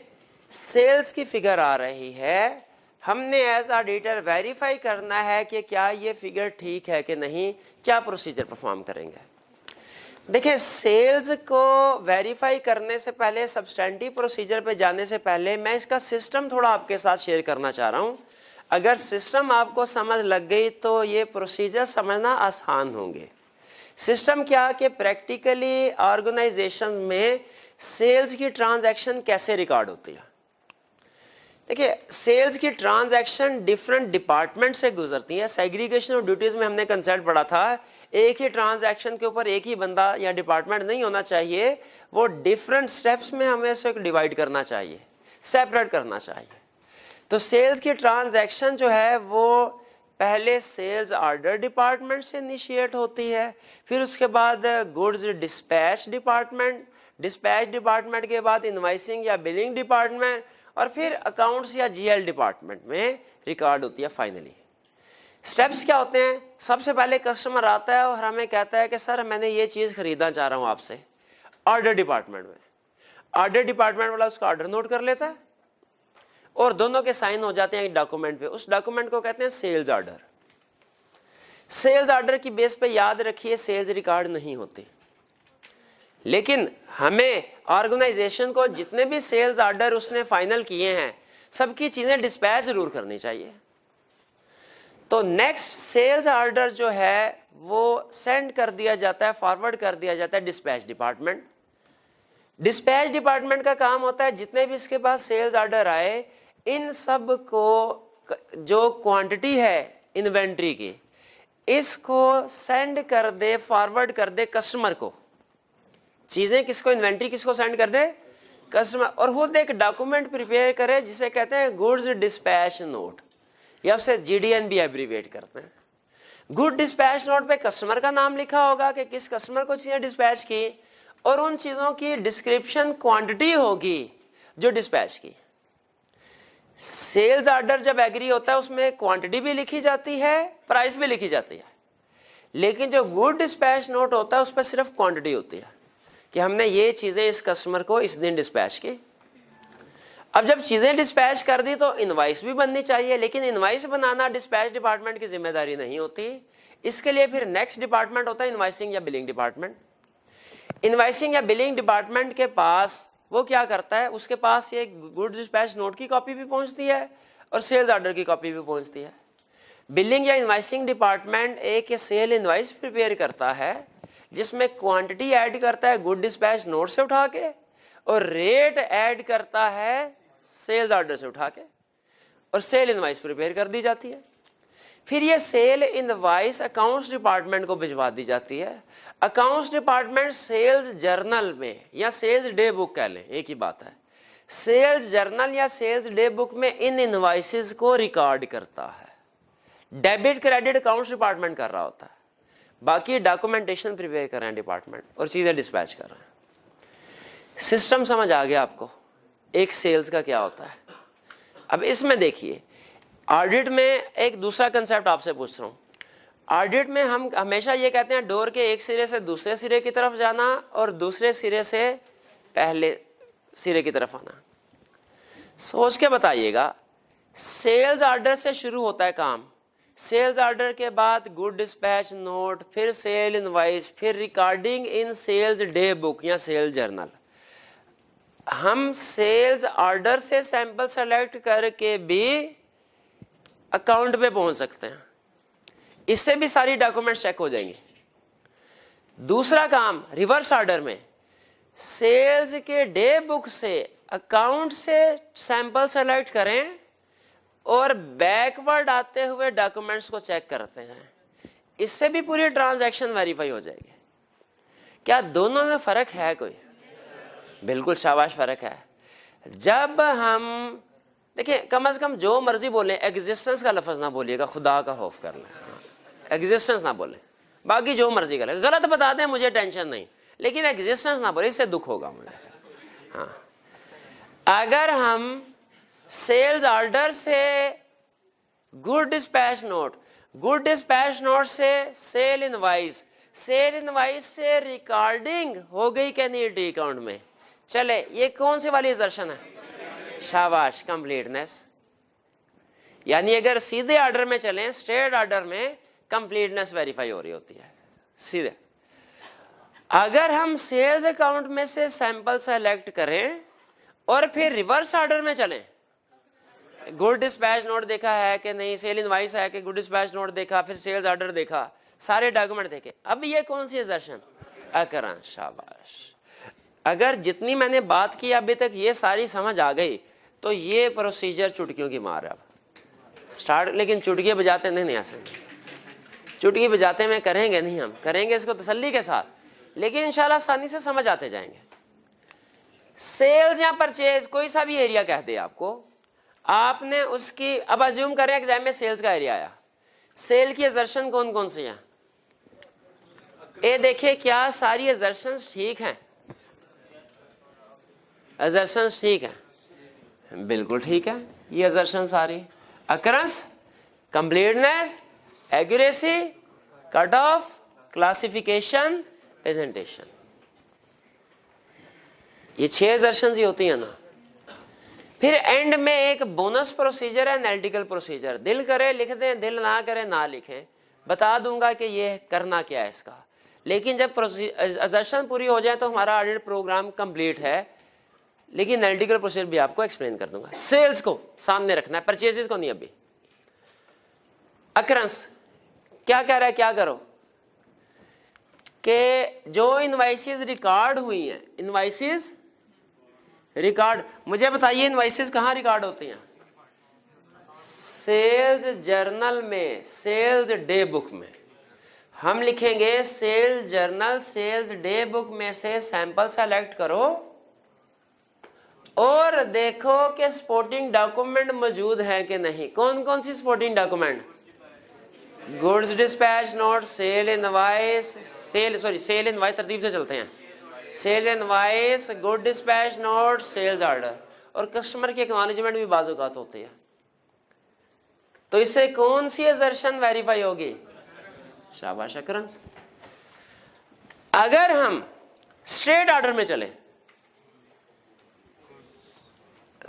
सेल्स की फिगर आ रही है, हमने एज ऑडिटर वेरीफाई करना है कि क्या ये फिगर ठीक है कि नहीं, क्या प्रोसीजर परफॉर्म करेंगे। देखिए, सेल्स को वेरीफाई करने से पहले, सब्सटेंटिव प्रोसीजर पे जाने से पहले मैं इसका सिस्टम थोड़ा आपके साथ शेयर करना चाह रहा हूँ। अगर सिस्टम आपको समझ लग गई तो ये प्रोसीजर समझना आसान होंगे। सिस्टम क्या कि प्रैक्टिकली ऑर्गेनाइजेशन में सेल्स की ट्रांजैक्शन कैसे रिकॉर्ड होती है। देखिए, सेल्स की ट्रांजैक्शन डिफरेंट डिपार्टमेंट से गुजरती है। सेग्रीगेशन ऑफ ड्यूटीज में हमने कंसेप्ट पढ़ा था, एक ही ट्रांजैक्शन के ऊपर एक ही बंदा या डिपार्टमेंट नहीं होना चाहिए, वो डिफरेंट स्टेप्स में हमें इसे डिवाइड करना चाहिए, सेपरेट करना चाहिए। तो सेल्स की ट्रांजैक्शन जो है वो पहले सेल्स ऑर्डर डिपार्टमेंट से इनिशिएट होती है, फिर उसके बाद गुड्स डिस्पैच डिपार्टमेंट के बाद इनवाइसिंग या बिलिंग डिपार्टमेंट, और फिर अकाउंट्स या जीएल डिपार्टमेंट में रिकॉर्ड होती है। फाइनली स्टेप्स क्या होते हैं? सबसे पहले कस्टमर आता है और हमें कहता है कि सर मैंने ये चीज़ खरीदना चाह रहा हूँ आपसे। ऑर्डर डिपार्टमेंट में ऑर्डर डिपार्टमेंट वाला उसका ऑर्डर नोट कर लेता है और दोनों के साइन हो जाते हैं एक डॉक्यूमेंट पे। उस डॉक्यूमेंट को कहते हैं सेल्स ऑर्डर। सेल्स ऑर्डर की बेस पे याद रखिए सेल्स रिकॉर्ड नहीं होती, लेकिन हमें ऑर्गेनाइजेशन को जितने भी सेल्स ऑर्डर उसने फाइनल किए हैं सबकी चीजें डिस्पैच जरूर करनी चाहिए। तो नेक्स्ट सेल्स ऑर्डर जो है वो सेंड कर दिया जाता है, फॉरवर्ड कर दिया जाता है डिस्पैच डिपार्टमेंट। डिस्पैच डिपार्टमेंट का काम होता है जितने भी इसके पास सेल्स ऑर्डर आए, इन सब को जो क्वांटिटी है इन्वेंट्री की, इसको सेंड कर दे, फॉरवर्ड कर दे कस्टमर को। चीजें किसको, इन्वेंट्री किसको सेंड कर दे? कस्टमर। और खुद एक डॉक्यूमेंट प्रिपेयर करे जिसे कहते हैं गुड्स डिस्पैच नोट, या उसे जीडीएन भी एब्रीविएट करते हैं। गुड डिस्पैच नोट पे कस्टमर का नाम लिखा होगा कि किस कस्टमर को चीजें डिस्पैच की, और उन चीजों की डिस्क्रिप्शन क्वांटिटी होगी जो डिस्पैच की। सेल्स ऑर्डर जब एग्री होता है उसमें क्वांटिटी भी लिखी जाती है, प्राइस भी लिखी जाती है, लेकिन जो गुड डिस्पैच नोट होता है उस पर सिर्फ क्वांटिटी होती है कि हमने ये चीजें इस कस्टमर को इस दिन डिस्पैच की। अब जब चीजें डिस्पैच कर दी तो इनवाइस भी बननी चाहिए, लेकिन इनवाइस बनाना डिस्पैच डिपार्टमेंट की जिम्मेदारी नहीं होती। इसके लिए फिर नेक्स्ट डिपार्टमेंट होता है इनवाइसिंग या बिलिंग डिपार्टमेंट। इनवाइसिंग या बिलिंग डिपार्टमेंट के पास वो क्या करता है, उसके पास ये गुड डिस्पैच नोट की कॉपी भी पहुंचती है और सेल्स ऑर्डर की कॉपी भी पहुंचती है। बिलिंग या इनवाइसिंग डिपार्टमेंट एक सेल इनवाइस प्रिपेयर करता है जिसमें क्वांटिटी ऐड करता है गुड डिस्पैच नोट से उठा के, और रेट ऐड करता है सेल्स ऑर्डर से उठा के, और सेल इनवाइस प्रिपेयर कर दी जाती है। फिर ये सेल इनवाइस अकाउंट्स डिपार्टमेंट को भिजवा दी जाती है। अकाउंट्स डिपार्टमेंट सेल्स जर्नल में या सेल्स डे बुक कह लें, एक ही बात है, सेल्स जर्नल या सेल्स डे बुक में इन इनवाइसेस को रिकॉर्ड करता है। डेबिट क्रेडिट अकाउंट्स डिपार्टमेंट कर रहा होता है, बाकी डॉक्यूमेंटेशन प्रिपेयर कर रहे हैं डिपार्टमेंट और चीजें डिस्पैच कर रहे हैं। सिस्टम समझ आ गया आपको एक सेल्स का क्या होता है। अब इसमें देखिए, ऑडिट में एक दूसरा कंसेप्ट आपसे पूछ रहा हूं। ऑडिट में हम हमेशा ये कहते हैं डोर के एक सिरे से दूसरे सिरे की तरफ जाना और दूसरे सिरे से पहले सिरे की तरफ आना। सोच के बताइएगा, सेल्स ऑर्डर से शुरू होता है काम, सेल्स ऑर्डर के बाद गुड डिस्पैच नोट, फिर सेल इनवाइस, फिर recording in sales day book या सेल्स जर्नल। हम सेल्स ऑर्डर से सैंपल सेलेक्ट करके भी अकाउंट पे पहुंच सकते हैं, इससे भी सारी डॉक्यूमेंट चेक हो जाएंगे। दूसरा काम रिवर्स ऑर्डर में, सेल्स के डे बुक से अकाउंट से सैंपल सेलेक्ट करें और बैकवर्ड आते हुए डॉक्यूमेंट्स को चेक करते हैं। इससे भी पूरी ट्रांजैक्शन वेरीफाई हो जाएगी। क्या दोनों में फर्क है कोई? बिल्कुल शाबाश फर्क है। जब हम देखिए, कम से कम जो मर्जी बोले, एग्जिस्टेंस का लफ्ज ना बोलिएगा, खुदा का खौफ कर लें, एग्जिस्टेंस ना बोले, बाकी जो मर्जी करें, गलत बता दें मुझे टेंशन नहीं, लेकिन एग्जिस्टेंस ना बोले, इससे दुख होगा मुझे। हाँ, अगर हम सेल्स ऑर्डर से good dispatch note, good dispatch note से सेल इनवाइस, सेल इनवाइस से रिकॉर्डिंग हो गई क्या नहीं टी अकाउंट में, चले, ये कौन सी वाली दर्शन है? शाबाश, कंप्लीटनेस। यानी अगर सीधे ऑर्डर में चलें, स्ट्रेट ऑर्डर में, कंप्लीटनेस वेरीफाई हो रही होती है सीधे। अगर हम सेल्स अकाउंट में से सैंपल सेलेक्ट करें और फिर रिवर्स ऑर्डर में चलें, गुड डिस्पैच नोट देखा है कि नहीं, सेल इनवाइस है कि गुड डिस्पैच नोट देखा, फिर सेल्स ऑर्डर देखा, सारे डॉक्यूमेंट देखे, अब ये कौन सी दर्शन? अकरन। शाबाश। अगर जितनी मैंने बात की अभी तक ये सारी समझ आ गई तो ये प्रोसीजर चुटकियों की मार है। अब स्टार्ट, लेकिन चुटकी बजाते नहीं ऐसे, चुटकी बजाते में करेंगे नहीं, हम करेंगे इसको तसल्ली के साथ, लेकिन इंशाल्लाह आसानी से समझ आते जाएंगे। सेल्स या परचेज कोई सा भी एरिया कह दे आपको, आपने उसकी, अब अज्यूम करें एग्जाम में सेल्स का एरिया आया, सेल की असर्शन कौन कौन सी है? ये देखिए क्या सारी असर्शंस ठीक हैं? असर्शंस ठीक है, बिल्कुल ठीक है, ये असर्शन सारी। Occurrence, completeness, accuracy, cut off, classification, presentation, ये 6 असर्शंस ही होती हैं ना। फिर एंड में एक बोनस प्रोसीजर है, एनालिटिकल प्रोसीजर, दिल करे लिख दें, दिल ना करे ना लिखें, बता दूंगा कि ये करना क्या है इसका। लेकिन जब असर्शन पूरी हो जाए तो हमारा ऑडिट प्रोग्राम कंप्लीट है, लेकिन एनालिटिकल प्रोसीजर भी आपको एक्सप्लेन कर दूंगा। सेल्स को सामने रखना है, परचेजेस को नहीं अभी। अकरेंस क्या कह रहा है, क्या करो कि जो इनवाइसेस रिकॉर्ड हुई हैं, इनवाइसेस रिकॉर्ड, मुझे बताइए इनवाइसेस कहाँ रिकॉर्ड होती हैं? सेल्स जर्नल में, सेल्स डे बुक में। हम लिखेंगे sales journal, sales day book में से सैंपल सेलेक्ट करो और देखो कि सपोर्टिंग डॉक्यूमेंट मौजूद है कि नहीं। कौन कौन सी supporting document? Goods dispatch note, sale invoice, sale invoice तरतीब से चलते हैं, sale invoice, good dispatch note, sales order, और कस्टमर की एक्नॉलेजमेंट भी बाज़ औक़ात होती है। तो इससे कौन सी असर्शन वेरीफाई होगी? शाबाश अकरंस। अगर हम स्ट्रेट ऑर्डर में चले,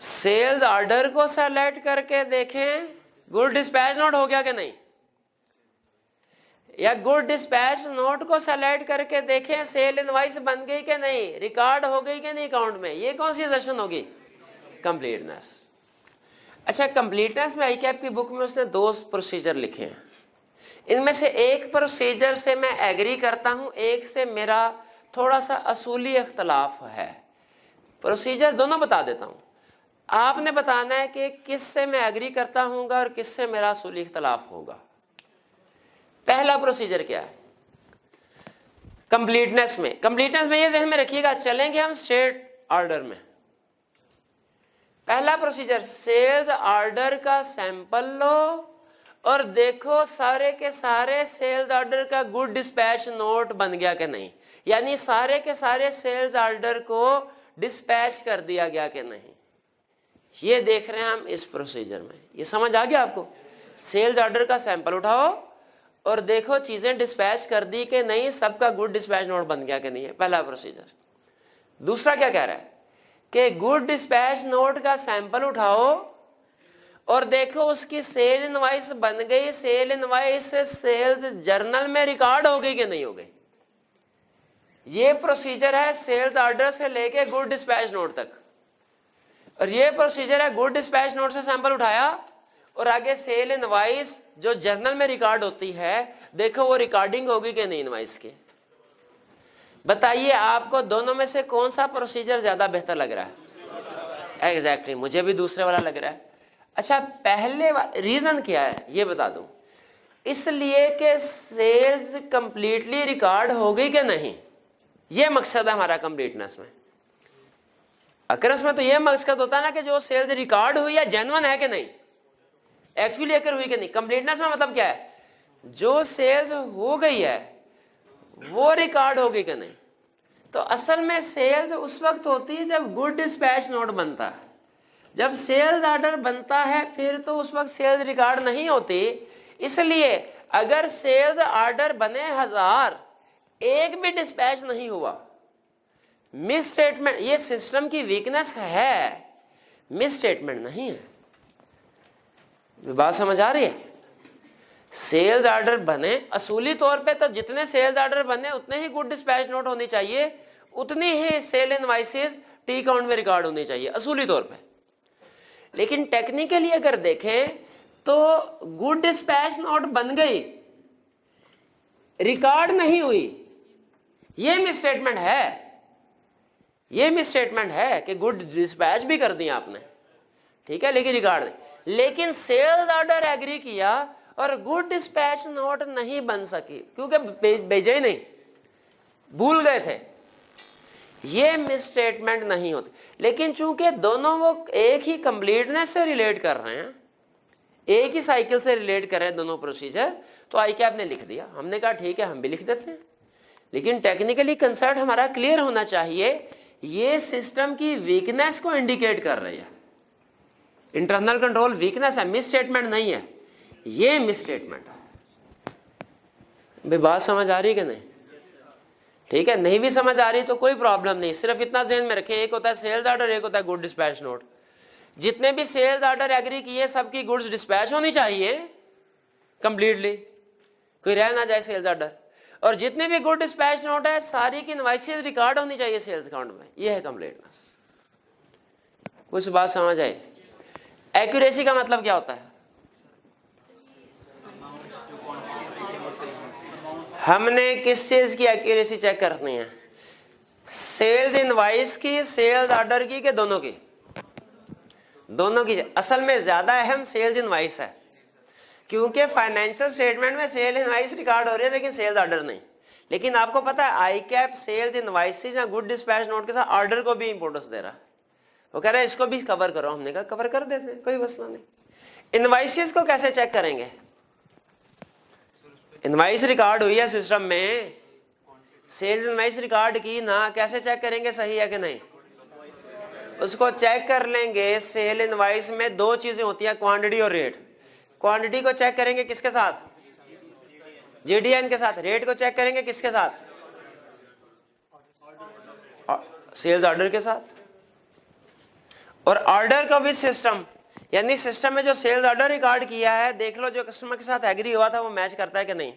सेल्स ऑर्डर को सेलेक्ट करके देखें गुड डिस्पैच नोट हो गया कि नहीं, या गुड डिस्पैच नोट को सेलेक्ट करके देखें सेल इनवाइस बन गई कि नहीं, रिकॉर्ड हो गई कि नहीं अकाउंट में, ये कौन सी असर्शन होगी? कंप्लीटनेस। अच्छा, कंप्लीटनेस में आईकैप की बुक में उसने 2 प्रोसीजर लिखे हैं, इनमें से एक प्रोसीजर से मैं एग्री करता हूं, एक से मेरा थोड़ा सा असूली इख्तलाफ है। प्रोसीजर दोनों बता देता हूं, आपने बताना है कि किस से मैं एग्री करता हूँगा और किस से मेरा असूली इख्तलाफ होगा। पहला प्रोसीजर क्या है? कंप्लीटनेस में, कंप्लीटनेस में ये ज़हन में रखिएगा, चलेंगे हम स्ट्रेट ऑर्डर में। पहला प्रोसीजर, सेल्स ऑर्डर का सैंपल लो और देखो सारे के सारे सेल्स ऑर्डर का गुड डिस्पैच नोट बन गया कि नहीं, यानी सारे के सारे सेल्स ऑर्डर को डिस्पैच कर दिया गया कि नहीं, ये देख रहे हैं हम इस प्रोसीजर में। ये समझ आ गया आपको? सेल्स ऑर्डर का सैंपल उठाओ और देखो चीजें डिस्पैच कर दी कि नहीं, सबका गुड डिस्पैच नोट बन गया कि नहीं है, पहला प्रोसीजर। दूसरा क्या कह रहा है कि गुड डिस्पैच नोट का सैंपल उठाओ और देखो उसकी सेल इनवाइस बन गई, सेल इनवाइस सेल्स जर्नल में रिकॉर्ड हो गई कि नहीं हो गई। ये प्रोसीजर है सेल्स ऑर्डर से लेके गुड डिस्पैच नोट तक, और ये प्रोसीजर है गुड डिस्पैच नोट से सैंपल उठाया और आगे सेल इनवाइस जो जर्नल में रिकॉर्ड होती है, देखो वो रिकॉर्डिंग होगी कि नहीं इनवाइस की। बताइए आपको दोनों में से कौन सा प्रोसीजर ज्यादा बेहतर लग रहा है? एग्जैक्टली, मुझे भी दूसरे वाला लग रहा है। अच्छा, पहले रीजन क्या है ये बता दूं। इसलिए कि सेल्स कंप्लीटली रिकॉर्ड हो गई कि नहीं, ये मकसद है हमारा कंप्लीटनेस में। अक्रस में तो ये मकसद होता है ना कि जो सेल्स रिकॉर्ड हुई है जेन्युइन है कि नहीं, एक्चुअली अकर हुई कि नहीं। कंप्लीटनेस में मतलब क्या है, जो सेल्स हो गई है वो रिकॉर्ड हो गई कि नहीं। तो असल में सेल्स उस वक्त होती है जब गुड डिस्पैच नोट बनता है। जब सेल्स ऑर्डर बनता है फिर तो उस वक्त सेल्स रिकॉर्ड नहीं होती। इसलिए अगर सेल्स ऑर्डर बने 1000, एक भी डिस्पैच नहीं हुआ, मिस स्टेटमेंट, ये सिस्टम की वीकनेस है, मिस स्टेटमेंट नहीं है। बात समझ आ रही है? सेल्स ऑर्डर बने, असूली तौर पे तो जितने सेल्स ऑर्डर बने उतने ही गुड डिस्पैच नोट होनी चाहिए, उतनी ही सेल इनवाइसेस टी काउंट में रिकॉर्ड होनी चाहिए असूली तौर पे। लेकिन टेक्निकली अगर देखें तो गुड डिस्पैच नोट बन गई, रिकॉर्ड नहीं हुई, ये मिस स्टेटमेंट है। ये मिस स्टेटमेंट है कि गुड डिस्पैच भी कर दी आपने, ठीक है, लेकिन रिकॉर्ड नहीं। लेकिन सेल्स ऑर्डर एग्री किया और गुड डिस्पैच नोट नहीं बन सकी क्योंकि भेजा ही नहीं, भूल गए थे, ये मिस स्टेटमेंट नहीं होती। लेकिन चूंकि दोनों वो एक ही कंप्लीटनेस से रिलेट कर रहे हैं, एक ही साइकिल से रिलेट कर रहे हैं दोनों प्रोसीजर, तो ICAP ने लिख दिया। हमने कहा ठीक है हम भी लिख देते हैं, लेकिन टेक्निकली कंसेप्ट हमारा क्लियर होना चाहिए। ये सिस्टम की वीकनेस को इंडिकेट कर रही है, इंटरनल कंट्रोल वीकनेस है, मिस स्टेटमेंट नहीं है, ये मिस स्टेटमेंट है। भाई बात समझ आ रही है कि नहीं? ठीक है, नहीं भी समझ आ रही तो कोई प्रॉब्लम नहीं, सिर्फ इतना ध्यान में रखें, एक होता है सेल्स ऑर्डर, एक होता है गुड डिस्पैच नोट। जितने भी सेल्स ऑर्डर एग्री किए सबकी गुड्स डिस्पैच होनी चाहिए कंप्लीटली, कोई रह ना जाए सेल्स ऑर्डर, और जितने भी गुड डिस्पैच नोट है सारी की इनवाइसेस रिकॉर्ड होनी चाहिए सेल्स अकाउंट में। यह है कंप्लीटनेस। कुछ बात समझ आए? एक्यूरेसी का मतलब क्या होता है? हमने किस चीज की एक्यूरेसी चेक करनी है? सेल्स इनवाइस की, सेल्स ऑर्डर की, कि दोनों की? दोनों की। असल में ज्यादा अहम सेल्स इनवाइस है, क्योंकि फाइनेंशियल स्टेटमेंट में सेल इनवाइस रिकॉर्ड हो रही है लेकिन सेल्स ऑर्डर नहीं। लेकिन आपको पता है ICAP सेल्स इनवाइसेस या गुड डिस्पैच नोट के साथ ऑर्डर को भी इंपोर्टेंस दे रहा है। वो कह रहा है इसको भी कवर करो, हमने कहा कवर कर देते हैं, कोई मसला नहीं। इनवाइसेस को कैसे चेक करेंगे? इनवाइस रिकॉर्ड हुई है सिस्टम में, सेल्स इनवाइस रिकॉर्ड की ना, कैसे चेक करेंगे सही है कि नहीं? उसको चेक कर लेंगे। सेल इनवाइस में दो चीजें होती हैं, क्वांटिटी और रेट। क्वांटिटी को चेक करेंगे किसके साथ? GDN के साथ। रेट को चेक करेंगे किसके साथ? सेल्स ऑर्डर के साथ। और ऑर्डर का भी सिस्टम, यानी सिस्टम में जो सेल्स ऑर्डर रिकॉर्ड किया है, देख लो जो कस्टमर के साथ एग्री हुआ था वो मैच करता है कि नहीं।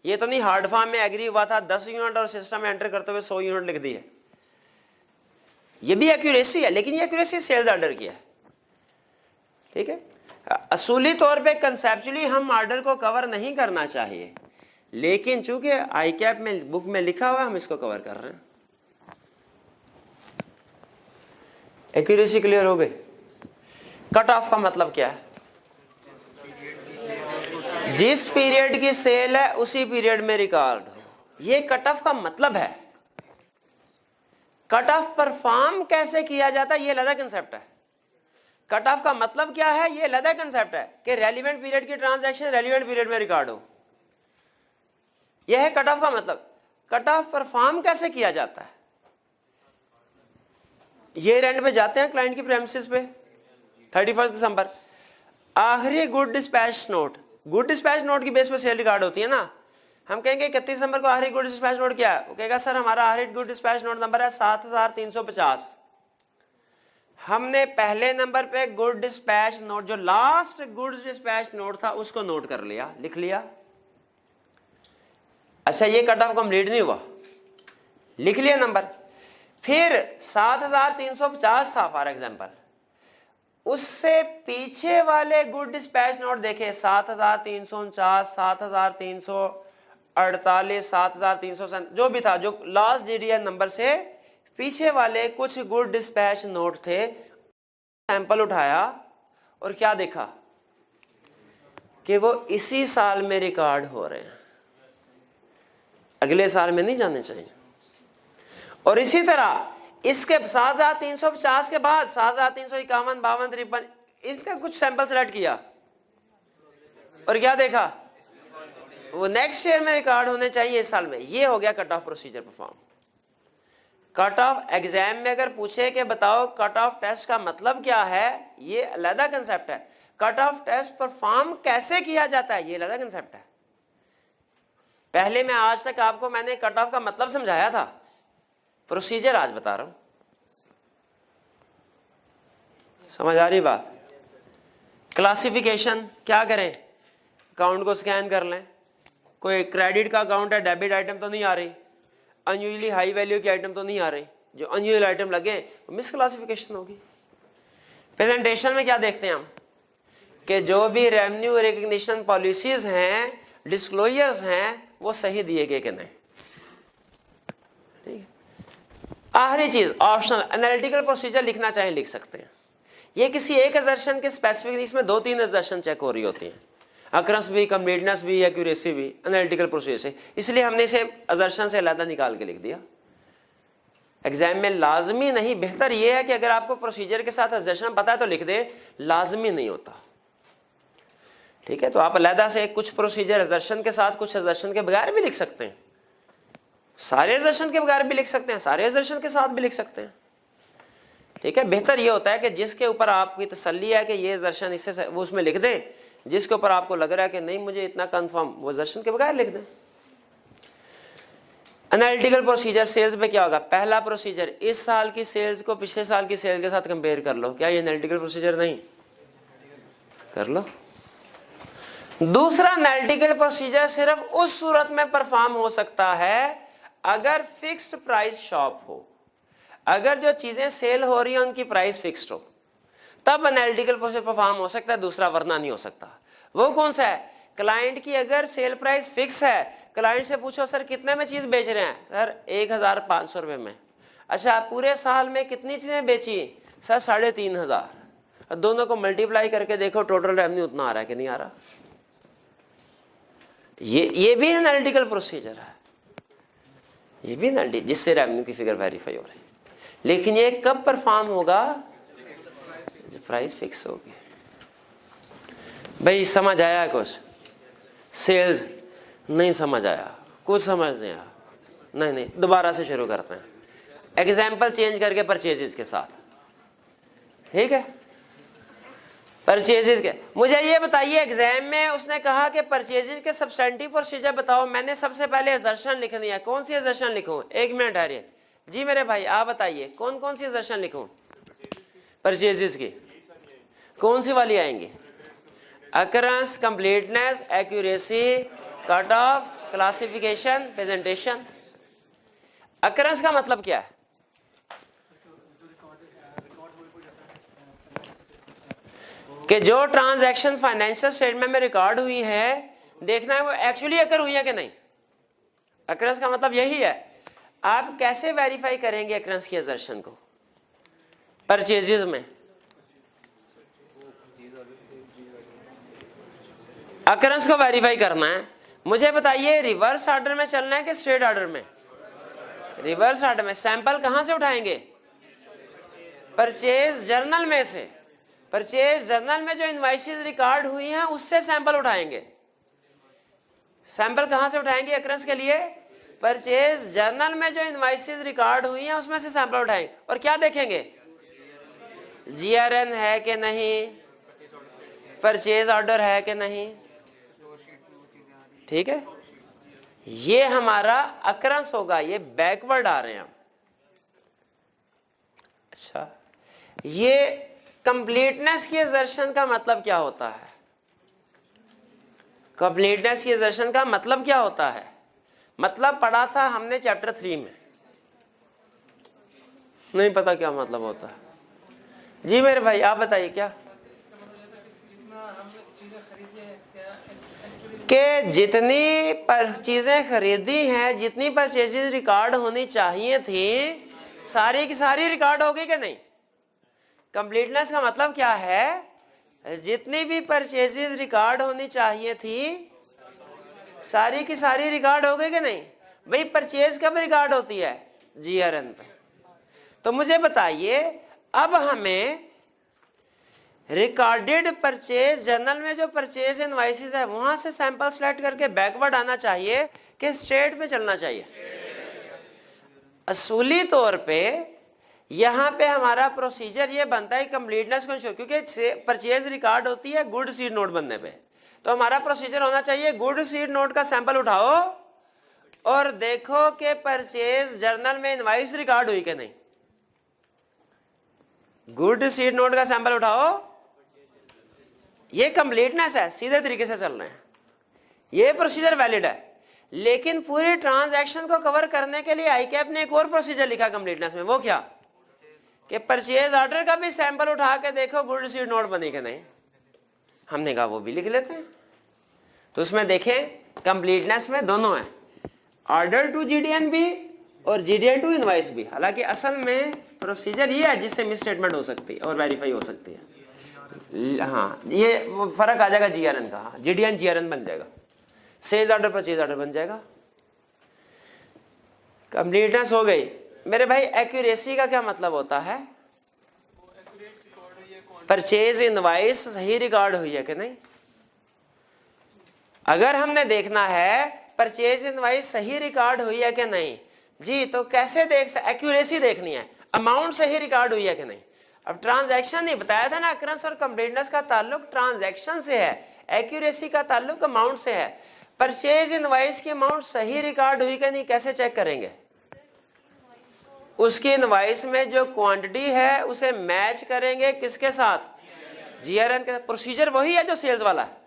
ये तो नहीं हार्ड फॉर्म में एग्री हुआ था 10 यूनिट और सिस्टम में एंटर करते हुए 100 यूनिट लिख दी है, ये भी एक्यूरेसी है, लेकिन ये एक्यूरेसी सेल्स ऑर्डर की है। ठीक है, असूली तौर पे कंसेप्चुअली हम ऑर्डर को कवर नहीं करना चाहिए, लेकिन चूंकि ICAP में बुक में लिखा हुआ है हम इसको कवर कर रहे हैं। एक्यूरेसी क्लियर हो गई? कट ऑफ का मतलब क्या है? जिस पीरियड की सेल है उसी पीरियड में रिकॉर्ड हो, ये कट ऑफ का मतलब है। कट ऑफ परफॉर्म कैसे किया जाता है ये अलग कंसेप्ट है। कट ऑफ का मतलब क्या है ये अलग कंसेप्ट है कि रेलिवेंट पीरियड की ट्रांजैक्शन रेलिवेंट पीरियड में रिकॉर्ड हो, यह है कट ऑफ का मतलब। कट ऑफ परफॉर्म कैसे किया जाता है? ये रेंट पे जाते हैं क्लाइंट की प्रेमिसेस पे 31 दिसंबर, आखिरी good dispatch note, good dispatch note की बेस पे सेल रिकॉर्ड होती है ना। हम कहेंगे 31 दिसंबर को आखिरी गुड डिस्पैच नोट क्या है? वो कहेगा सर हमारा आखिरी गुड डिस्पैच नोट नंबर है 7350। हमने पहले नंबर पे गुड डिस्पैच नोट, जो लास्ट गुड डिस्पैच नोट था उसको नोट कर लिया, लिख लिया। अच्छा, ये कट ऑफ कंप्लीट नहीं हुआ, लिख लिया नंबर। फिर 7350 था फॉर एग्जांपल, उससे पीछे वाले गुड डिस्पैच नोट देखे 7349, 7348, 7300, जो भी था, जो लास्ट GDN नंबर से पीछे वाले कुछ गुड डिस्पैच नोट थे। सैंपल उठाया और क्या देखा कि वो इसी साल में रिकॉर्ड हो रहे हैं, अगले साल में नहीं जाने चाहिए। और इसी तरह इसके 7,350 के बाद 7,351, 52, 53 इसका कुछ सैंपल सेलेक्ट किया और क्या देखा, वो नेक्स्ट ईयर में रिकॉर्ड होने चाहिए इस साल में। ये हो गया cut off procedure perform. Cut off exam में अगर पूछे कि बताओ कट ऑफ टेस्ट का मतलब क्या है, ये अलग कंसेप्ट है। कट ऑफ टेस्ट परफॉर्म कैसे किया जाता है, ये अलग कंसेप्ट है। पहले मैं आज तक आपको मैंने कट ऑफ का मतलब समझाया था, प्रोसीजर आज बता रहा हूं। समझ आ रही बात? क्लासिफिकेशन क्या करें, अकाउंट को स्कैन कर लें, कोई क्रेडिट का अकाउंट है, डेबिट आइटम तो नहीं आ रही, अनयूजली हाई वैल्यू की आइटम तो नहीं आ रही, जो अनयूजल आइटम लगे वो मिस क्लासिफिकेशन होगी। प्रेजेंटेशन में क्या देखते हैं हम कि जो भी रेवेन्यू रिकग्निशन पॉलिसीज हैं, डिस्क्लोजर्स हैं, वो सही दिए गए कि नहीं। ठीक है। आखिरी चीज ऑप्शनल एनालिटिकल प्रोसीजर लिखना चाहे लिख सकते हैं। ये किसी एक असर्शन के स्पेसिफिक, इसमें 2-3 असर्शन चेक हो रही होती हैं, अक्रस भी, कंप्लीटनेस भी, एक्यूरेसी भी, एनालिटिकल प्रोसीजर से, इसलिए हमने इसे असर्शन से अलग निकाल के लिख दिया। एग्जाम में लाजमी नहीं, बेहतर यह है कि अगर आपको प्रोसीजर के साथ असर्शन पता है तो लिख दे, लाजमी नहीं होता। ठीक है, तो आप अलहदा से कुछ प्रोसीजर असर्शन के साथ, कुछ असर्शन के बगैर भी लिख सकते हैं, सारे असर्शन के बगैर भी लिख सकते हैं, सारे असर्शन के साथ भी लिख सकते हैं। ठीक है, बेहतर ये होता है कि जिसके ऊपर आपकी तसल्ली है कि ये असर्शन इससे, वो उसमें लिख दें, जिसके ऊपर आपको लग रहा है कि नहीं मुझे इतना कंफर्म, वो असर्शन के बगैर लिख दें। एनालिटिकल प्रोसीजर सेल्स में क्या होगा, पहला प्रोसीजर इस साल की सेल्स को पिछले साल की सेल के साथ कंपेयर कर लो, क्या ये एनालिटिकल प्रोसीजर नहीं, कर लो। दूसरा एनालिटिकल प्रोसीजर सिर्फ उस सूरत में परफॉर्म हो सकता है अगर फिक्स्ड प्राइस शॉप हो, अगर जो चीजें सेल हो रही है उनकी प्राइस फिक्स्ड हो, तब एनालिटिकल प्रोसीजर परफॉर्म हो सकता है, दूसरा वरना नहीं हो सकता। वो कौन सा है, क्लाइंट की अगर सेल प्राइस फिक्स है, क्लाइंट से पूछो सर कितने में चीज बेच रहे हैं, सर 1,500 रुपये में। अच्छा पूरे साल में कितनी चीजें बेची, सर 3,500। दोनों को मल्टीप्लाई करके देखो टोटल रेवेन्यू उतना आ रहा है कि नहीं आ रहा। ये भी एनालिटिकल प्रोसीजर है, ये भी एनालिटिकल, जिससे रेवेन्यू की फिगर वेरीफाई हो रही है। लेकिन ये कब परफॉर्म होगा, प्राइस फिक्स होगी। भाई समझ आया कुछ, सेल्स नहीं समझ आया, कुछ समझ नहीं आया, नहीं दोबारा से शुरू करते हैं, एग्जाम्पल चेंज करके परचेजेस के साथ। ठीक है, परचेजेस के, मुझे ये बताइए एग्जाम में उसने कहा कि परचेजेस के सब्सटेंटिव प्रोसीजर बताओ, मैंने सबसे पहले असर्शन लिखनी है, कौन सी असर्शन लिखूं, 1 मिनट ठहरिए जी मेरे भाई, आप बताइए कौन कौन सी असर्शन लिखूं परचेजेस की, कौन सी वाली आएंगी, occurrence, completeness, accuracy, cut off, classification, presentation. Occurrence का मतलब क्या है, कि जो ट्रांजैक्शन फाइनेंशियल स्टेटमेंट में रिकॉर्ड हुई है, देखना है वो एक्चुअली अकर हुई है कि नहीं। अकरेंस का मतलब यही है। आप कैसे वेरीफाई करेंगे अकरेंस की असर्शन को परचेजेस में, अकरेंस को वेरीफाई करना है। मुझे बताइए रिवर्स ऑर्डर में चलना है कि स्ट्रेट ऑर्डर में, रिवर्स ऑर्डर में। सैंपल कहां से उठाएंगे, परचेज जर्नल में से, परचेज जर्नल में जो इनवॉइसेस रिकॉर्ड हुई हैं उससे सैंपल उठाएंगे। सैंपल कहां से उठाएंगे अकरेंस के लिए, परचेज जर्नल में जो इनवॉइसेस रिकॉर्ड हुई हैं उसमें से सैंपल उठाएंगे और क्या देखेंगे, जीआरएन है कि नहीं, परचेज ऑर्डर है कि नहीं। ठीक है, ये हमारा अकरेंस होगा, ये बैकवर्ड आ रहे हैं हम। अच्छा, ये कंप्लीटनेस की असर्शन का मतलब क्या होता है, कंप्लीटनेस की असर्शन का मतलब क्या होता है, मतलब पढ़ा था हमने चैप्टर 3 में, नहीं पता क्या मतलब होता है। जी मेरे भाई आप बताइए क्या, कि जितनी पर चीजें खरीदी हैं, जितनी परचेजेस रिकॉर्ड होनी चाहिए थी, सारी की सारी रिकॉर्ड हो गई कि नहीं। कंप्लीटनेस का मतलब क्या है जितनी भी परचेजेस रिकॉर्ड होनी चाहिए थी सारी की सारी रिकॉर्ड हो गई कि नहीं? भाई परचेज कब रिकॉर्ड होती है? जीआरएन पे। तो मुझे बताइए अब हमें रिकॉर्डेड परचेज जर्नल में जो परचेज इनवॉइसेस है वहां से सैंपल सेलेक्ट करके बैकवर्ड आना चाहिए कि स्ट्रेट में चलना चाहिए? असूली तौर पे यहाँ पे हमारा प्रोसीजर ये बनता है कंप्लीटनेस को इंश्योर, क्योंकि परचेज रिकॉर्ड होती है गुड सीड नोट बनने पे, तो हमारा प्रोसीजर होना चाहिए गुड सीड नोट का सैंपल उठाओ और देखो कि परचेज जर्नल में इनवॉइस रिकॉर्ड हुई कि नहीं। गुड सीड नोट का सैंपल उठाओ, ये कंप्लीटनेस है, सीधे तरीके से चल रहे हैं, ये प्रोसीजर वैलिड है। लेकिन पूरी ट्रांजैक्शन को कवर करने के लिए आईकैप ने एक और प्रोसीजर लिखा कंप्लीटनेस में, वो क्या कि परचेज ऑर्डर का भी सैंपल उठा के देखो गुड सीड नोट बनी कि नहीं। हमने कहा वो भी लिख लेते हैं। तो उसमें देखें कंप्लीटनेस में दोनों है, ऑर्डर टू जीडीएन भी और जीडीएन टू इनवॉइस भी। हालांकि असल में प्रोसीजर ये है जिससे मिस स्टेटमेंट हो सकती है और वेरीफाई हो सकती है। हाँ, ये फर्क आ जाएगा जीआरएन का। हाँ, जीडीएन जीआरएन बन जाएगा, सेल्स ऑर्डर परचेज ऑर्डर बन जाएगा। कंप्लीटनेस हो गई। मेरे भाई एक्यूरेसी का क्या मतलब होता है? परचेज इनवॉइस सही रिकॉर्ड हुई है कि नहीं। अगर हमने देखना है परचेज इनवॉइस सही रिकॉर्ड हुई है कि नहीं जी, तो कैसे देख एक्यूरेसी देखनी है, अमाउंट सही रिकॉर्ड हुई है कि नहीं। अब ट्रांजैक्शन नहीं बताया था ना, अक्ररेंस और कंप्लीटनेस का ताल्लुक ट्रांजैक्शन से है, एक्यूरेसी का ताल्लुक अमाउंट से है। परचेज इनवॉइस की अमाउंट सही रिकॉर्ड हुई कि नहीं कैसे चेक करेंगे? उसकी इनवॉइस में जो क्वांटिटी है उसे मैच करेंगे किसके साथ? जीआरएन के। प्रोसीजर वही है जो सेल्स वाला है,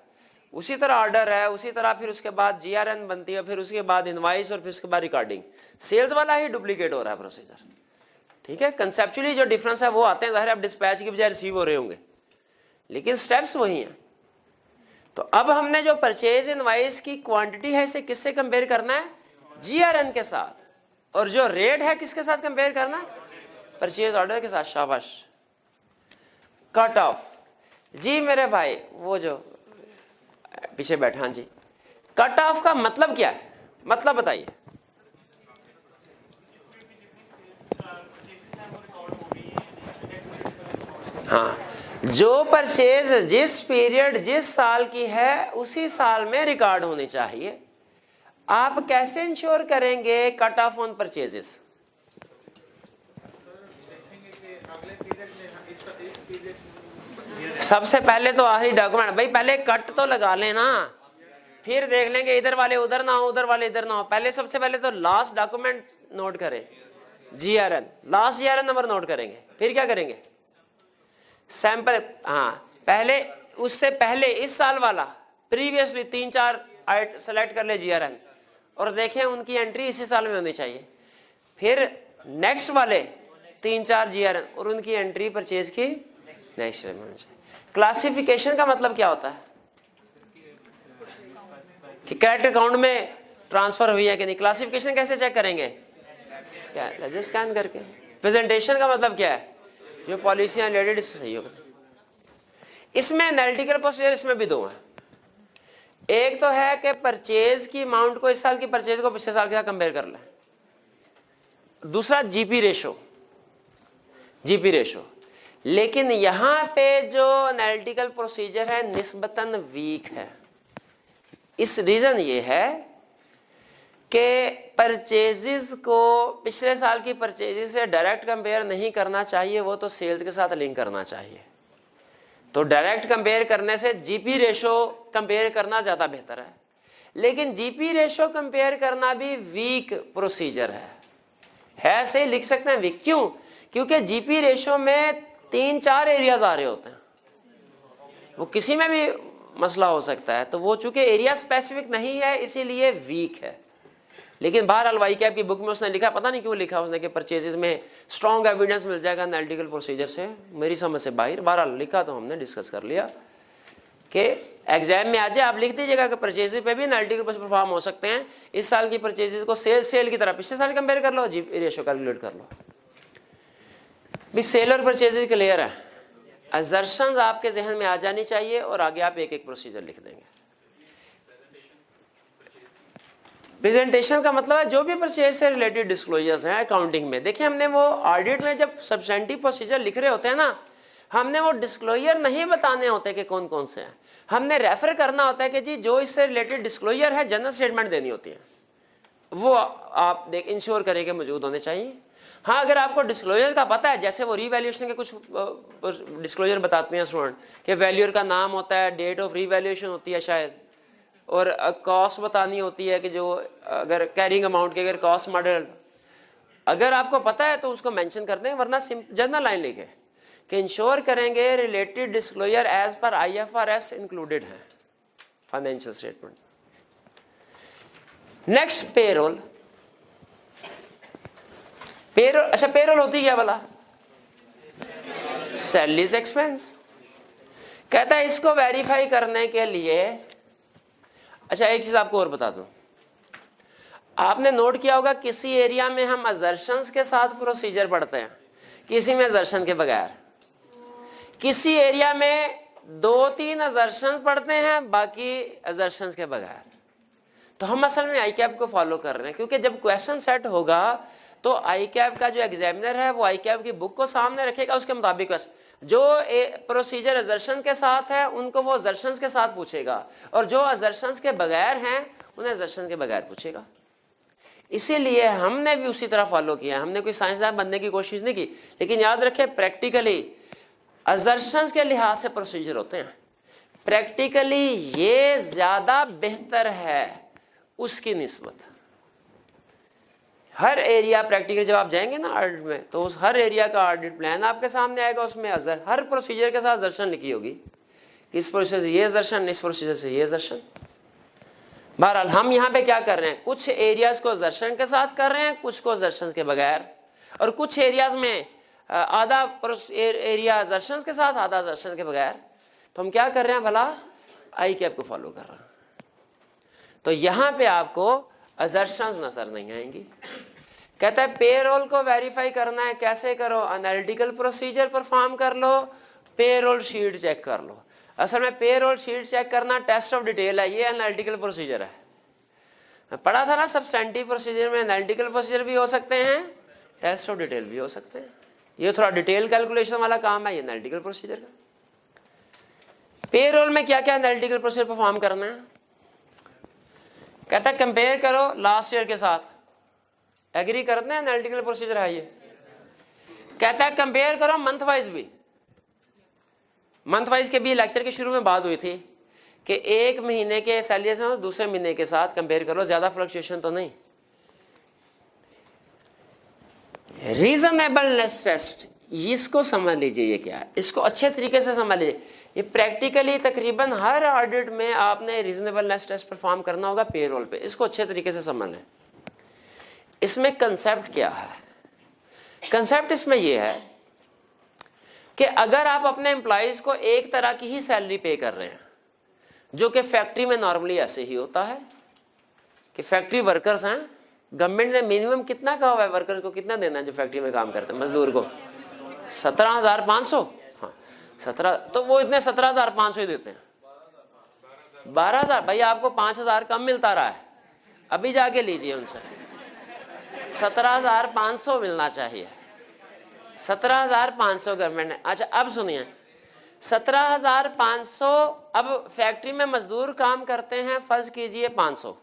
उसी तरह ऑर्डर है, उसी तरह फिर उसके बाद जीआरएन बनती है, फिर उसके बाद इनवॉइस और फिर उसके बाद रिकॉर्डिंग। सेल्स वाला ही डुप्लीकेट हो रहा है प्रोसीजर। ठीक है, कंसेप्चुअली जो डिफरेंस है वो आते हैं, आप डिस्पैच की बजाय रिसीव हो रहे होंगे, लेकिन स्टेप्स वही हैं। तो अब हमने जो परचेज इनवॉइस की क्वांटिटी है इसे किससे कंपेयर करना है? जीआरएन के साथ। और जो रेट है किसके साथ कंपेयर करना है? परचेज ऑर्डर के साथ। शाबाश। कट ऑफ जी मेरे भाई, वो जो पीछे बैठा, हाँ जी, कट ऑफ का मतलब क्या है? मतलब बताइए। हाँ, जो परचेज जिस पीरियड जिस साल की है उसी साल में रिकॉर्ड होनी चाहिए। आप कैसे इंश्योर करेंगे कट ऑफ ऑन परचेजेस? सबसे पहले तो आखिरी डॉक्यूमेंट, भाई पहले कट तो लगा लेना, फिर देख लेंगे इधर वाले उधर ना हो, उधर वाले इधर ना हो। पहले सबसे पहले तो लास्ट डॉक्यूमेंट नोट करें, GRN, last GRN number note करेंगे। फिर क्या करेंगे? सैंपल। हाँ, पहले उससे पहले इस साल वाला प्रीवियसली 3-4 सेलेक्ट कर ले जीआरएन और देखें उनकी एंट्री इसी साल में होनी चाहिए। फिर नेक्स्ट वाले 3-4 जीआरएन और उनकी एंट्री परचेज की नेक्स्ट में होनी चाहिए। क्लासिफिकेशन का मतलब क्या होता है? कि करेक्ट अकाउंट में ट्रांसफर हुई है कि नहीं। क्लासिफिकेशन कैसे चेक करेंगे? स्कैन करके। प्रेजेंटेशन का मतलब क्या है? जो पॉलिसियां रिलेटेड इससे सही होगा। इसमें एनालिटिकल प्रोसीजर इसमें भी दो हैं। एक तो है कि परचेज की अमाउंट को इस साल की परचेज को पिछले साल के साथ कंपेयर कर लें। दूसरा जीपी रेशो, जीपी रेशो। लेकिन यहां पे जो एनालिटिकल प्रोसीजर है निस्बतन वीक है। इस रीजन ये है कि परचेजेस को पिछले साल की परचेजेस से डायरेक्ट कंपेयर नहीं करना चाहिए, वो तो सेल्स के साथ लिंक करना चाहिए। तो डायरेक्ट कंपेयर करने से जीपी रेशो कंपेयर करना ज़्यादा बेहतर है। लेकिन जीपी रेशो कंपेयर करना भी वीक प्रोसीजर है सही, लिख सकते हैं वीक। क्यों? क्योंकि जीपी रेशो में 3-4 एरियाज आ रहे होते हैं, वो किसी में भी मसला हो सकता है। तो वो चूंकि एरिया स्पेसिफिक नहीं है इसीलिए वीक है। लेकिन बहरहाल वाईकैप की बुक में उसने लिखा, पता नहीं क्यों लिखा उसने कि परचेजेस में स्ट्रॉन्ग एविडेंस मिल जाएगा एनालिटिकल प्रोसीजर से, मेरी समझ से बाहर। बहरहाल लिखा तो हमने डिस्कस कर लिया कि एग्जाम में आ जाए आप लिख दीजिएगा कि परचेजेस पे भी एनालिटिकल परफॉर्म हो सकते हैं। इस साल की परचेजेस को सेल की तरह पिछले साल कंपेयर कर लो, जी रेशो कैलकुलेट कर लो। भी सेल और परचेजेस क्लियर है। असर्शंस आपके जहन में आ जानी चाहिए और आगे आप एक एक प्रोसीजर लिख देंगे। प्रेजेंटेशन का मतलब है जो भी परचेज से रिलेटेड डिस्क्लोजर्स हैं अकाउंटिंग में। देखिए हमने वो ऑडिट में जब सब्सटेंटिव प्रोसीजर लिख रहे होते हैं ना, हमने वो डिस्क्लोजर नहीं बताने होते कि कौन कौन से हैं, हमने रेफर करना होता है कि जी जो इससे रिलेटेड डिस्क्लोजर है जनरल स्टेटमेंट देनी होती है, वो आप इंश्योर करें कि मौजूद होने चाहिए। हाँ, अगर आपको डिस्क्लोजर का पता है, जैसे वो रीवैल्यूएशन के कुछ डिस्क्लोजर बताते हैं स्टूडेंट कि वैल्यूअर का नाम होता है, डेट ऑफ रीवैल्यूएशन होती है शायद, और कॉस्ट बतानी होती है कि जो अगर कैरिंग अमाउंट की अगर कॉस्ट मॉडल अगर आपको पता है तो उसको मेंशन कर दें, वरना जनरल लाइन लिखे कि इंश्योर करेंगे related disclosure as per IFRS included है financial statement. Next payroll. Payroll, अच्छा पेरोल होती क्या भला? Salaries expense. कहता है इसको वेरीफाई करने के लिए, अच्छा एक चीज आपको और बता दूं, आपने नोट किया होगा किसी एरिया में हम असर्शंस के साथ प्रोसीजर पढ़ते हैं, किसी में असर्शन के बगैर, किसी एरिया में 2-3 असर्शंस पढ़ते हैं, बाकी असर्शंस के बगैर। तो हम असल में ICAP को फॉलो कर रहे हैं, क्योंकि जब क्वेश्चन सेट होगा तो ICAP का जो एग्जामिनर है वो ICAP की बुक को सामने रखेगा, उसके मुताबिक जो प्रोसीजर असर्शन के साथ है उनको वो असर्शंस के साथ पूछेगा, और जो असर्शंस के बगैर हैं उन्हें असर्शन के बगैर पूछेगा। इसीलिए हमने भी उसी तरह फॉलो किया। हमने कोई साइंसदान बनने की कोशिश नहीं की, लेकिन याद रखें प्रैक्टिकली असर्शंस के लिहाज से प्रोसीजर होते हैं, प्रैक्टिकली ये ज्यादा बेहतर है उसकी निस्बत। हर एरिया प्रैक्टिकल जब आप जाएंगे ना ऑडिट में, तो उस हर एरिया का ऑडिट प्लान आपके सामने आएगा, उसमें हर प्रोसीजर के साथ असर्शन लिखी होगी, इस प्रोसीजर से ये असर्शन, इस प्रोसीजर से ये असर्शन। बहरहाल हम यहाँ पे क्या कर रहे हैं, कुछ एरियाज को असर्शन के साथ कर रहे हैं, कुछ को असर्शन के बगैर, और कुछ एरियाज में आधा एरिया असर्शन के साथ, आधा असर्शन के बगैर। तो हम क्या कर रहे हैं भला, ICAP को फॉलो कर रहे हैं। तो यहाँ पे आपको असर्शंस नजर नहीं आएंगी। कहता है पेरोल को वेरीफाई करना है, कैसे करो, एनालिटिकल प्रोसीजर परफॉर्म कर लो, पेरोल शीट चेक कर लो। असल में पेरोल शीट चेक करना टेस्ट ऑफ डिटेल है, ये एनालिटिकल प्रोसीजर है। पढ़ा था ना सब्सटेंटिव प्रोसीजर में एनालिटिकल प्रोसीजर भी हो सकते हैं, टेस्ट ऑफ डिटेल भी हो सकते हैं। ये थोड़ा डिटेल कैलकुलेशन वाला काम है, ये एनालिटिकल प्रोसीजर का। पेरोल में क्या क्या एनालिटिकल प्रोसीजर परफॉर्म करना है? कहता है कंपेयर करो लास्ट ईयर के साथ, एग्री करते हैं एनालिटिकल प्रोसीजर है ये। कहता है कंपेयर करो मंथ वाइज भी, मंथ वाइज के भी लेक्चर के शुरू में बात हुई थी कि एक महीने के सैलरी से दूसरे महीने के साथ कंपेयर करो, ज्यादा फ्लक्चुएशन तो नहीं। रीजनेबलनेस टेस्ट, इसको समझ लीजिए ये क्या है, इसको अच्छे तरीके से समझ लीजिए। ये प्रैक्टिकली तकरीबन हर ऑडिट में आपने रीजनेबलनेस टेस्ट परफॉर्म करना होगा पेरोल पे, इसको अच्छे तरीके से समझ लें। इसमें कंसेप्ट क्या है? कंसेप्ट इसमें यह है कि अगर आप अपने एम्प्लॉइज को एक तरह की ही सैलरी पे कर रहे हैं, जो कि फैक्ट्री में नॉर्मली ऐसे ही होता है कि फैक्ट्री वर्कर्स हैं, गवर्नमेंट ने मिनिमम कितना कहा हुआ है वर्कर्स को कितना देना है जो फैक्ट्री में काम करते हैं मजदूर को? 17,500। हाँ 17, तो वो इतने 17,500 ही देते हैं। 12,000 भाई आपको 5,000 कम मिलता रहा है, अभी जाके लीजिए उनसे, 17,500 मिलना चाहिए, 17,500 गवर्नमेंट ने। अच्छा अब सुनिए, 17,500, अब फैक्ट्री में मजदूर काम करते हैं फर्ज कीजिए 500,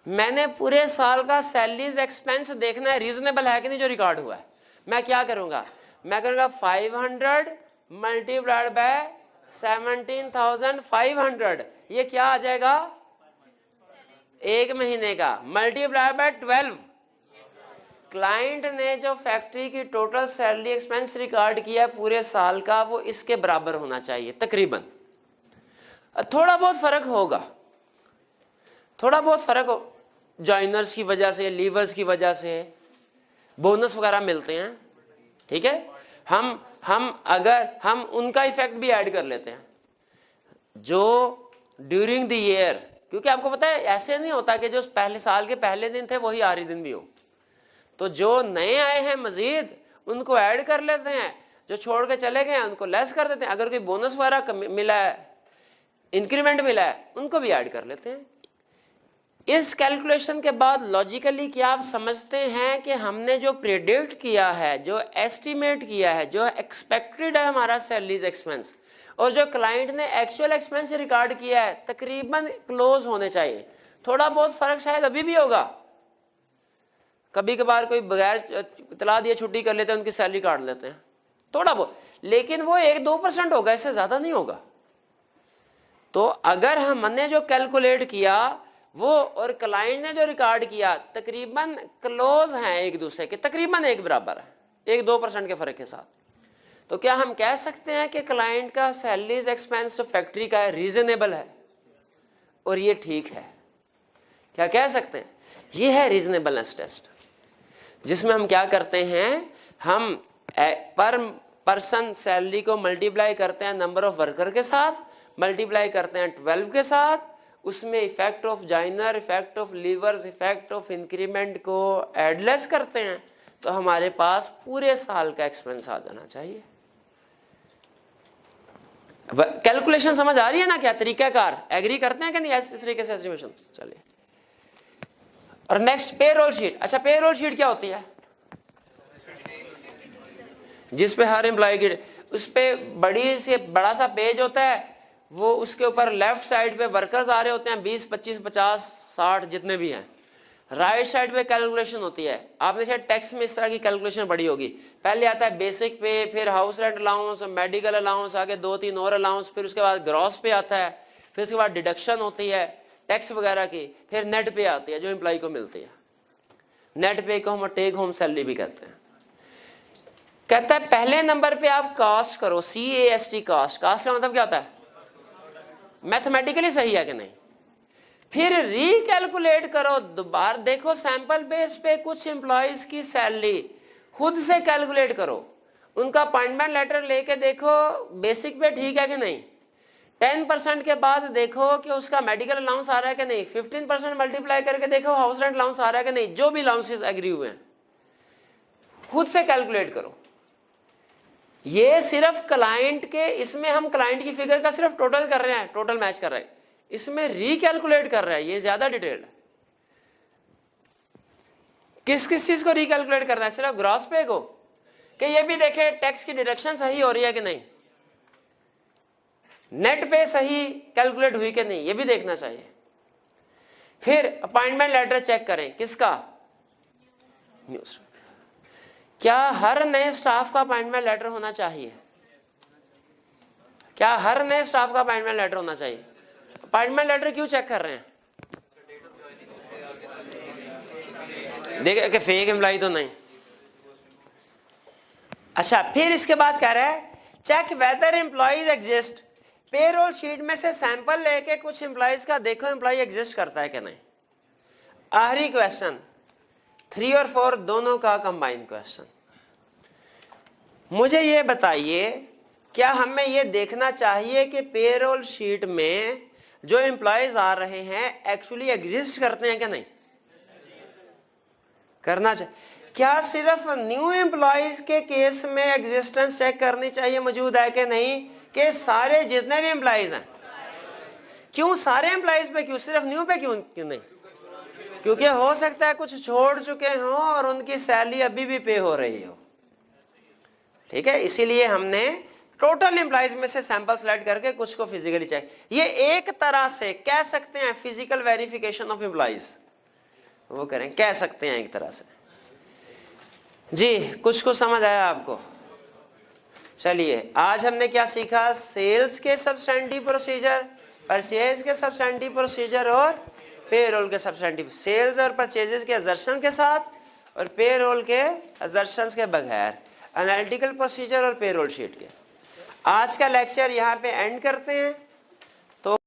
मैंने पूरे साल का सैलरीज एक्सपेंस देखना है रीजनेबल है कि नहीं जो रिकॉर्ड हुआ है। मैं क्या करूंगा, मैं करूंगा 500 मल्टीप्लाइड बाय 17,500, ये क्या आ जाएगा एक महीने का, मल्टीप्लाइड बाय 12। क्लाइंट ने जो फैक्ट्री की टोटल सैलरी एक्सपेंस रिकॉर्ड किया पूरे साल का, वो इसके बराबर होना चाहिए तकरीबन। थोड़ा बहुत फर्क होगा, थोड़ा बहुत फर्क हो, जॉइनर्स की वजह से, लीवर्स की वजह से बोनस वगैरह मिलते हैं, ठीक है। अगर हम उनका इफेक्ट भी ऐड कर लेते हैं जो ड्यूरिंग द ईयर, क्योंकि आपको पता है ऐसे नहीं होता कि जो पहले साल के पहले दिन थे वही आखिरी दिन भी हो, तो जो नए आए हैं मजीद उनको ऐड कर लेते हैं, जो छोड़ के चले गए हैं उनको लेस कर देते हैं, अगर कोई बोनस वगैरह मिला है, इंक्रीमेंट मिला है, उनको भी ऐड कर लेते हैं। इस कैलकुलेशन के बाद लॉजिकली क्या आप समझते हैं कि हमने जो प्रेडिक्ट किया है, जो एस्टिमेट किया है, जो एक्सपेक्टेड है हमारा सैलरीज एक्सपेंस, और जो क्लाइंट ने एक्चुअल एक्सपेंस रिकॉर्ड किया है, तकरीबन क्लोज होने चाहिए। थोड़ा बहुत फर्क शायद अभी भी होगा, कभी कभार कोई बगैर इतला दिए छुट्टी कर लेते हैं, उनकी सैलरी काट लेते हैं, थोड़ा बहुत, लेकिन वो 1-2% होगा, इससे ज्यादा नहीं होगा। तो अगर हमने जो कैलकुलेट किया वो और क्लाइंट ने जो रिकॉर्ड किया तकरीबन क्लोज हैं एक दूसरे के, तकरीबन एक बराबर है, 1-2% के फर्क के साथ, तो क्या हम कह सकते हैं कि क्लाइंट का सैलरीज एक्सपेंस जो फैक्ट्री का है रीजनेबल है और ये ठीक है? क्या कह सकते हैं? ये है रीजनेबलनेस टेस्ट, जिसमें हम क्या करते हैं, हम पर पर्सन सैलरी को मल्टीप्लाई करते हैं नंबर ऑफ वर्कर के साथ, मल्टीप्लाई करते हैं 12 के साथ, उसमें effect of joiner, effect of leavers, effect of increment को एडलेस करते हैं, तो हमारे पास पूरे साल का एक्सपेंस आ जाना चाहिए। कैलकुलेशन समझ आ रही है ना? क्या तरीकाकार, एग्री करते हैं कि नहीं इस तरीके से एस्टिमेशन? चलिए, और नेक्स्ट पेरोल शीट। अच्छा, पेरोल शीट क्या होती है? जिस पे हर एम्प्लॉय की, उस पे बड़ा सा पेज होता है, वो उसके ऊपर लेफ्ट साइड पे वर्कर्स आ रहे होते हैं, 20, 25, 50, 60 जितने भी हैं। राइट साइड पे कैलकुलेशन होती है। आपने शायद टैक्स में इस तरह की कैलकुलेशन पढ़ी होगी, पहले आता है बेसिक पे, फिर house rent allowance, medical allowance, आगे 2-3 और अलाउंस, फिर उसके बाद ग्रॉस पे आता है, फिर उसके बाद डिडक्शन होती है टैक्स वगैरह की, फिर नेट पे आती है जो एम्प्लॉय को मिलती है। नेट पे को हम टेक होम सैलरी भी कहते हैं। कहता है पहले नंबर पे आप कास्ट करो, CAST कास्ट। कास्ट का मतलब क्या होता है? मैथमेटिकली सही है कि नहीं? फिर रिकैलकुलेट करो, दोबारा देखो सैंपल बेस पे कुछ एम्प्लॉयज की सैलरी खुद से कैलकुलेट करो, उनका अपॉइंटमेंट लेटर लेके देखो बेसिक पे ठीक है कि नहीं, 10% के बाद देखो कि उसका मेडिकल अलाउंस आ रहा है कि नहीं, 15% मल्टीप्लाई करके देखो हाउस रेंट अलाउंस आ रहा है कि नहीं, जो भी अलाउंसेस एग्री हुए हैं खुद से कैलकुलेट करो। ये सिर्फ क्लाइंट के, इसमें हम क्लाइंट की फिगर का सिर्फ टोटल कर रहे हैं, टोटल मैच कर रहे हैं, इसमें रिकैलकुलेट कर रहा है, ये ज्यादा डिटेल्ड है। किस किस चीज को रिकैलकुलेट करना है? सिर्फ ग्रॉस पे को, कि ये भी देखे टैक्स की डिडक्शन सही हो रही है कि नहीं, नेट पे सही कैलकुलेट हुई कि नहीं, ये भी देखना चाहिए। फिर अपॉइंटमेंट लेटर चेक करें, किसका? न्यूज़। क्या हर नए स्टाफ का अपॉइंटमेंट लेटर होना चाहिए? क्या हर नए स्टाफ का अपॉइंटमेंट लेटर होना चाहिए? अपॉइंटमेंट लेटर क्यों चेक कर रहे हैं? देखिए कि फेक एम्प्लॉय तो नहीं। अच्छा, फिर इसके बाद कह रहा है check whether employees exist. Payroll sheet में से सैंपल लेके कुछ एम्प्लॉयज का देखो एम्प्लॉय एग्जिस्ट करता है कि नहीं। आखिरी क्वेश्चन, 3 और 4 दोनों का कंबाइंड क्वेश्चन। मुझे ये बताइए, क्या हमें ये देखना चाहिए कि पेरोल शीट में जो एम्प्लॉयज आ रहे हैं एक्चुअली एग्जिस्ट करते हैं कि नहीं? करना चाहिए। क्या सिर्फ न्यू एम्प्लॉयज के केस में एग्जिस्टेंस चेक करनी चाहिए मौजूद है कि नहीं, कि सारे जितने भी एम्प्लॉयज हैं? क्यों सारे एम्प्लॉयज पे, क्यों सिर्फ न्यू पे क्यों नहीं? क्योंकि हो सकता है कुछ छोड़ चुके हों और उनकी सैलरी अभी भी पे हो रही हो, ठीक है, इसीलिए हमने टोटल एम्प्लॉयज में से सैंपल सेलेक्ट करके कुछ को फिजिकली चेक। ये एक तरह से कह सकते हैं फिजिकल वेरिफिकेशन ऑफ एम्प्लॉयज, वो करें, कह सकते हैं एक तरह से। जी, कुछ को समझ आया आपको? चलिए, आज हमने क्या सीखा? सेल्स के सब्सटेंटिव प्रोसीजर, परचेज के सब्सटेंटिव प्रोसीजर और पेरोल के सब्सटेंटिव। सेल्स और परचेजेस के असर्शन के साथ और पेरोल के असर्शंस के बगैर, एनालिटिकल प्रोसीजर और पेरोल शीट के। आज का लेक्चर यहाँ पे एंड करते हैं।